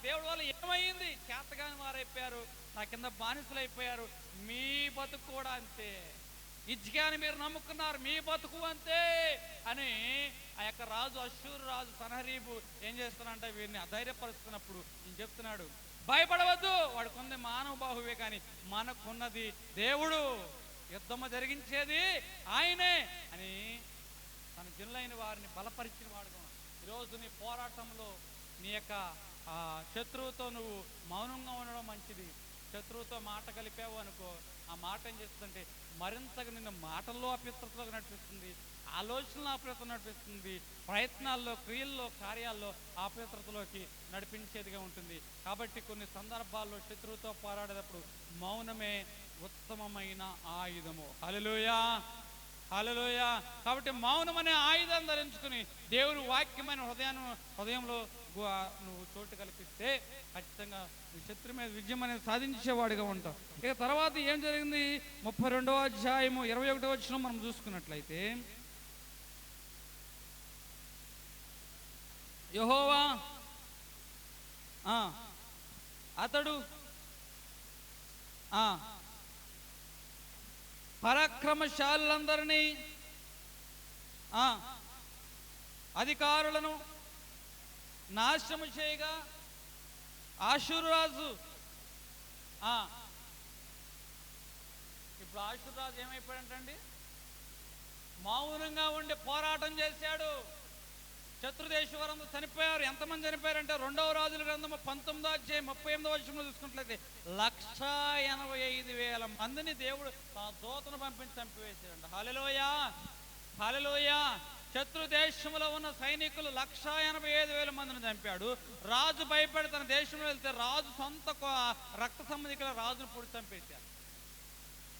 Speaker 3: దేవుడి వల్ల ఏమైంది, చేతగాని వారైపోయారు, నా కింద బానిసలు అయిపోయారు, మీ బతుకు కూడా అంతే, హిజ్కియాని మీరు నమ్ముకున్నారు, మీ బతుకు అంతే అని ఆ యొక్క రాజు, అష్షూరు రాజు సన్హెరీబు ఏం చేస్తున్నాడంటే వీరిని అధైర్యపరుస్తున్నప్పుడు ఈయన చెప్తున్నాడు, భయపడవద్దు, వాడికి మానవ బాహువే కానీ మనకున్నది దేవుడు, యుద్ధము జరిగించేది ఆయనే అని తన జనులైన వారిని బలపరిచిన వాడుగా. ఈరోజు నీ పోరాటంలో నీ యొక్క శత్రువుతో నువ్వు మౌనంగా ఉండడం మంచిది. శత్రువుతో మాట కలిపావు అనుకో, ఆ మాట ఏం చేస్తుందంటే మరింతగా నిన్ను మాటల్లో అపవిత్రతలోకి నడిపిస్తుంది, ఆలోచనలో అపవిత్రత నడిపిస్తుంది, ప్రయత్నాల్లో, క్రియల్లో, కార్యాల్లో అపవిత్రతలోకి నడిపించేదిగా ఉంటుంది. కాబట్టి కొన్ని సందర్భాల్లో శత్రువుతో పోరాడేటప్పుడు మౌనమే ఉత్తమమైన ఆయుధము. హల్లెలూయా, హల్లెలూయా. కాబట్టి మౌనం అనే ఆయుధాన్ని ధరించుకుని దేవుని వాక్యమైన హృదయంలో నువ్వు చోటు కల్పిస్తే ఖచ్చితంగా శత్రు మీద విజయం అనేది సాధించేవాడిగా ఉంటావు. ఇక తర్వాత ఏం జరిగింది? 32వ అధ్యాయము 21వ వచనం మనం చూసుకున్నట్లయితే, యెహోవా అతడు పరాక్రమశాలందరినీ, అధికారులను నాశనము చేయగా అష్షూరు రాజు ఇప్పుడు అష్షూరు రాజు ఏమైపోయాడంటండి? మౌనంగా ఉండి పోరాటం చేశాడు. శత్రుదేశం వారందరూ చనిపోయారు. ఎంతమంది చనిపోయారంటే 2వ రాజుల గ్రంథము 19వ అధ్యాయం 38వ వచనంలో చూసుకున్నట్లయితే 185,000 మందిని దేవుడు తన దూతను పంపించి చంపివేశాడు. హల్లెలూయా, హల్లెలూయా. శత్రు దేశంలో ఉన్న సైనికులు 185,000 మందిని చంపాడు. రాజు భయపడి తన దేశంలో వెళ్తే రాజు సొంత రక్త సంబంధికుల రాజును పొడి చంపేశారు.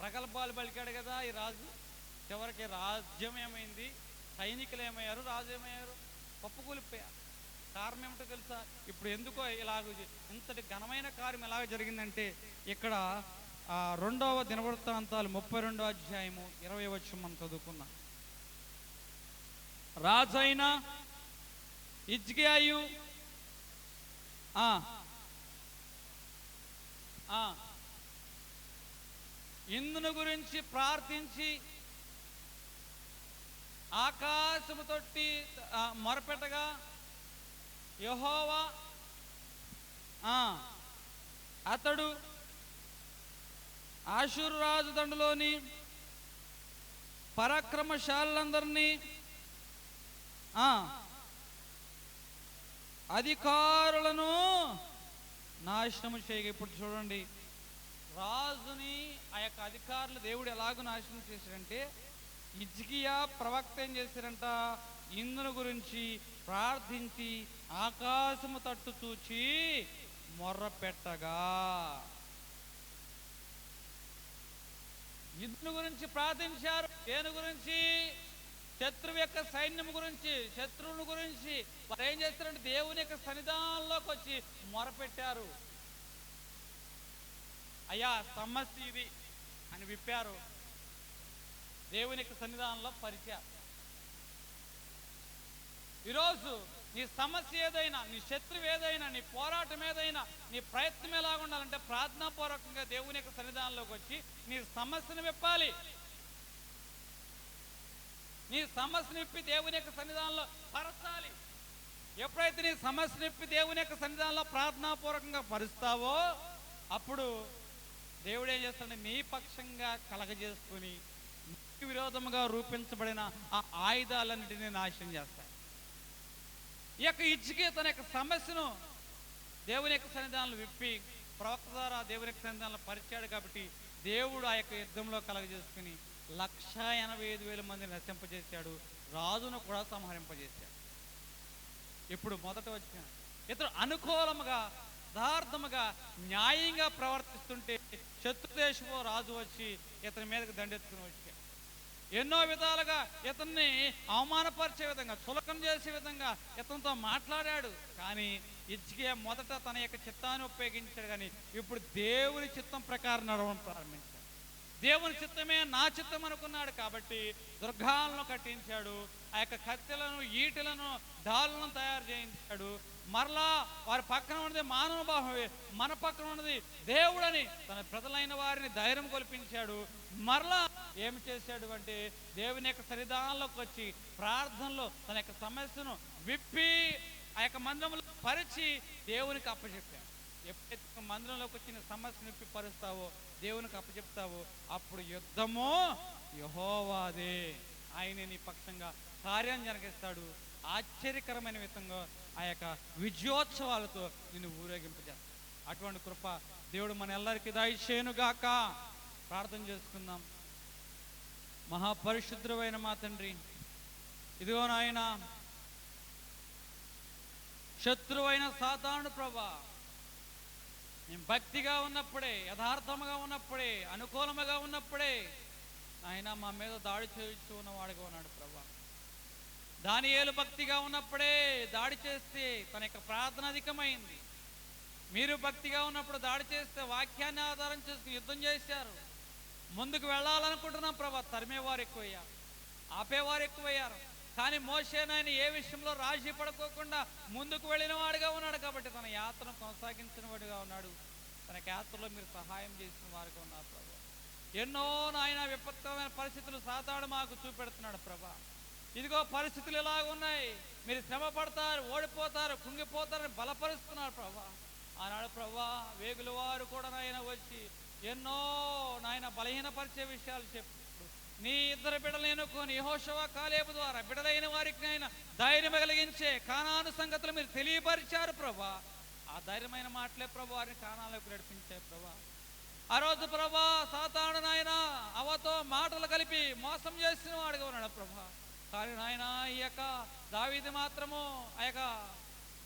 Speaker 3: ప్రగల్భాలు పలికాడు కదా ఈ రాజు. చివరికి రాజ్యం ఏమైంది, సైనికులు ఏమయ్యారు, రాజు ఏమయ్యారు, పప్పుకూలిపోయారు. కారణం ఏమిటో తెలుసా? ఇప్పుడు ఎందుకో ఇలాగ ఇంతటి ఘనమైన కార్యం ఎలాగ జరిగిందంటే, ఇక్కడ 2వ దినవృత్తాంతాలు 32వ అధ్యాయము 20వ వచనం మనం చదువుకున్నాం. రాజైన హిజ్కియాయు ఇందును గురించి ప్రార్థించి ఆకాశము తొట్టి మొరపెట్టగా యెహోవా అతడు అష్షూరు రాజు దండులోని పరాక్రమశాలందరినీ, అధికారులను నాశనము చేయగా. ఇప్పుడు చూడండి, రాజుని ఆ యొక్క అధికారులు దేవుడు ఎలాగో నాశనం చేశాడంటే, హిజ్కియా ప్రవక్త ఏం చేశారంట? ఇందును గురించి ప్రార్థించి ఆకాశము తట్టు చూచి మొర్ర పెట్టగా. ఇందును గురించి ప్రార్థించారు. దేని గురించి? శత్రువు యొక్క సైన్యం గురించి, శత్రువుని గురించి. వారు ఏం చేస్తారంటే దేవుని యొక్క సన్నిధానంలోకి వచ్చి మొరపెట్టారు. అయ్యా సమస్య ఇది అని విప్పారు. దేవుని యొక్క సన్నిధానంలో పరిచారు. ఈరోజు నీ సమస్య ఏదైనా, నీ శత్రువు ఏదైనా, నీ పోరాటం ఏదైనా, నీ ప్రయత్నం ఎలాగ ఉండాలంటే ప్రార్థనాపూర్వకంగా దేవుని యొక్క సన్నిధానంలోకి వచ్చి నీ సమస్యను విప్పాలి. నీ సమస్యను విప్పి దేవుని యొక్క సన్నిధానంలో పరచాలి. ఎప్పుడైతే నీ సమస్యను విప్పి దేవుని యొక్క సన్నిధానంలో ప్రార్థనాపూర్వకంగా పరుస్తావో అప్పుడు దేవుడు ఏం చేస్తాడంటే నీ పక్షంగా కలగజేసుకుని నీకు విరోధముగా రూపించబడిన ఆ ఆయుధాలన్నింటినీ నాశనం చేస్తాయి. ఈ యొక్క హిజ్కియా తన యొక్క సమస్యను దేవుని యొక్క సన్నిధానంలో విప్పి ప్రవక్త ద్వారా దేవుని యొక్క సన్నిధానంలో పరిచాడు. కాబట్టి దేవుడు ఆ యొక్క యుద్ధంలో కలగజేసుకుని 185,000 మందిని నశింపజేశాడు. రాజును కూడా సంహరింపజేశాడు. ఇప్పుడు మొదట వచ్చిన ఇతడు అనుకూలముగా యథార్థముగా న్యాయంగా ప్రవర్తిస్తుంటే శత్రుదేశపు రాజు వచ్చి ఇతని మీదకి దండెత్తుకుని వచ్చాడు. ఎన్నో విధాలుగా ఇతన్ని అవమానపరిచే విధంగా, చులకం చేసే విధంగా ఇతనితో మాట్లాడాడు. కానీ హిజ్కియా మొదట తన యొక్క చిత్తాన్ని ఉపయోగించాడు. కానీ ఇప్పుడు దేవుని చిత్తం ప్రకారం నడవడం ప్రారంభించాడు. దేవుని చిత్తమే నా చిత్తం అనుకున్నాడు. కాబట్టి దుర్గాలను కట్టించాడు. ఆ యొక్క కత్తెలను, ఈటలను, డాళ్ళను తయారు చేయించాడు. మరలా వారి పక్కన ఉన్నది మానవ భావమే, మన పక్కన ఉన్నది దేవుడని తన ప్రజలైన వారిని ధైర్యం కల్పించాడు. మరలా ఏమి చేశాడు అంటే దేవుని యొక్క సన్నిధానంలోకి వచ్చి ప్రార్థనలో తన యొక్క సమస్యను విప్పి ఆ యొక్క మందిరంలో పరిచి దేవునికి అప్పచెప్పాడు. ఎప్పుడైతే మందిరంలోకి వచ్చిన సమస్యను విప్పి పరుస్తావో, దేవునికి అప్పచెప్తావో, అప్పుడు యుద్ధము యెహోవాదే. ఆయన నీ పక్షంగా కార్యం జరిగిస్తాడు. ఆశ్చర్యకరమైన విధంగా ఆ యొక్క విజయోత్సవాలతో నిన్ను ఊరేగింపజేస్తాడు. అటువంటి కృప దేవుడు మన ಎಲ್ಲరికీ దయచేయునుగాక. ప్రార్థన చేసుకుందాం. మహాపరిశుద్ధుడైన మా తండ్రి, ఇదిగో నాయన, శత్రువైన సాతాను ప్రభా, మేము భక్తిగా ఉన్నప్పుడే, యథార్థముగా ఉన్నప్పుడే, అనుకూలముగా ఉన్నప్పుడే ఆయన మా మీద దాడి చేస్తూ ఉన్నవాడుగా ఉన్నాడు ప్రభా. దానియేలు భక్తిగా ఉన్నప్పుడే దాడి చేస్తే తన యొక్క ప్రార్థన అధికమైంది. మీరు భక్తిగా ఉన్నప్పుడు దాడి చేస్తే వాక్యాన్ని ఆధారం చేసుకుని యుద్ధం చేశారు. ముందుకు వెళ్ళాలనుకుంటున్నాం ప్రభా, తరిమేవారు ఎక్కువయ్యారు, ఆపేవారు ఎక్కువయ్యారు. కానీ మోషేనాయన ఏ విషయంలో రాజీ పడుకోకుండా ముందుకు వెళ్ళిన వాడుగా ఉన్నాడు. కాబట్టి తన యాత్రను కొనసాగించిన వాడుగా ఉన్నాడు. తన యాత్రలో మీరు సహాయం చేసిన వారుగా ఉన్నారు ప్రభా. ఎన్నో నాయన విపత్కరమైన పరిస్థితులు సాతాడు మాకు చూపెడుతున్నాడు ప్రభా. ఇదిగో పరిస్థితులు ఇలాగ ఉన్నాయి, మీరు శ్రమ పడతారు, ఓడిపోతారు, కుంగిపోతారని బలపరుస్తున్నారు ప్రభా. ఆనాడు ప్రభా వేగుల వారు కూడా నాయన వచ్చి ఎన్నో నాయన బలహీనపరిచే విషయాలు చెప్పారు. నీ ఇద్దరు బిడ్డలు ఎన్నుకొని యెహోషువ, కాలేబు ద్వారా బిడ్డలైన వారికి నాయన ధైర్యం కలిగించే కానాను సంగతులు మీరు తెలియపరిచారు ప్రభా. ఆ ధైర్యమైన మాటలే ప్రభా వారిని కానాలకు నడిపించాయి ప్రభా. ఆ రోజు ప్రభా సాతాను నాయన అవతో మాటలు కలిపి మోసం చేసిన వాడుగా ఉన్నాడు ప్రభా. కానీ నాయన ఈ యొక్క దావీదు మాత్రము ఆ యొక్క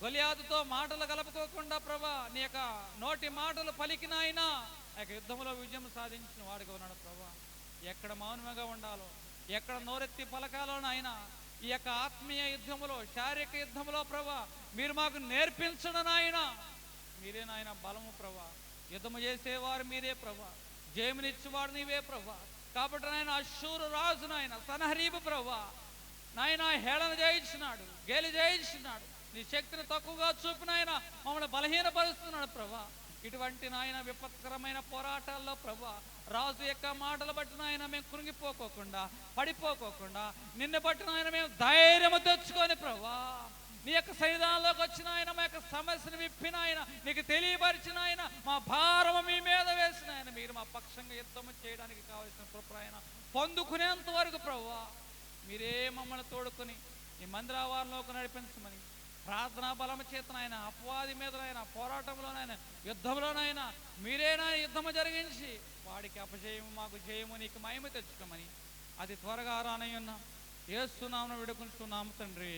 Speaker 3: గొలియాతుతో మాటలు కలుపుకోకుండా ప్రభా నీ యొక్క నోటి మాటలు పలికిన ఆయన ఆ యొక్క యుద్ధంలో విజయం సాధించిన వాడుగా ఉన్నాడు ప్రభా. ఎక్కడ మౌనంగా ఉండాలో, ఎక్కడ నోరెత్తి పలకాలో నాయన ఈ యొక్క ఆత్మీయ యుద్ధంలో, శారీరక యుద్ధంలో ప్రభా మీరు మాకు నేర్పించడం నాయన. మీరే నాయన బలము ప్రభా. యుద్ధము చేసేవారు మీరే ప్రభా, జయమునిచ్చేవాడు నీవే ప్రభా. కాబట్టి నాయన అశ్షూరు రాజు నాయన సన్హరీబు ప్రభా నాయన హేళన జయించినాడు, గేలి జయించినాడు. నీ శక్తిని తక్కువగా చూపిన ఆయన మమ్మల్ని బలహీనపరుస్తున్నాడు ప్రభా. ఇటువంటి నాయన విపత్కరమైన పోరాటాల్లో ప్రభా రాజు యొక్క మాటలు బట్టి నాయన మేము కృంగిపోకోకుండా, పడిపోకోకుండా, నిన్ను బట్టి నాయన మేము ధైర్యము తెచ్చుకొని ప్రభా నీ యొక్క సన్నిధానంలోకి వచ్చిన ఆయన మా యొక్క సమస్యను విప్పిన ఆయన, నీకు తెలియపరిచిన ఆయన, మా భారము మీ మీద వేసిన ఆయన, మీరు మా పక్షంగా యుద్ధము చేయడానికి కావలసిన కృప ఆయన పొందుకునేంత వరకు ప్రభా మీరే మమ్మల్ని తోడుకొని ఈ మందిరావారంలోకి నడిపించమని ప్రార్థనా బలము చేతనైనా, అపవాది మీదనైనా, పోరాటంలోనైనా, యుద్ధంలోనైనా మీరేనా యుద్ధము జరిగించి వాడికి అపజయము మాకు జయము నీకు మహిమ తెచ్చుకోమని అది త్వరగా రానయ్యున్నాం. యేసునామమున వేడుకుంటున్నాము తండ్రి.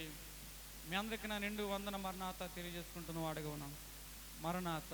Speaker 3: మీ అందరికీ నా నిండు వందన మరణాత తెలియజేసుకుంటున్న వాడుగా ఉన్నాం. మరణాత.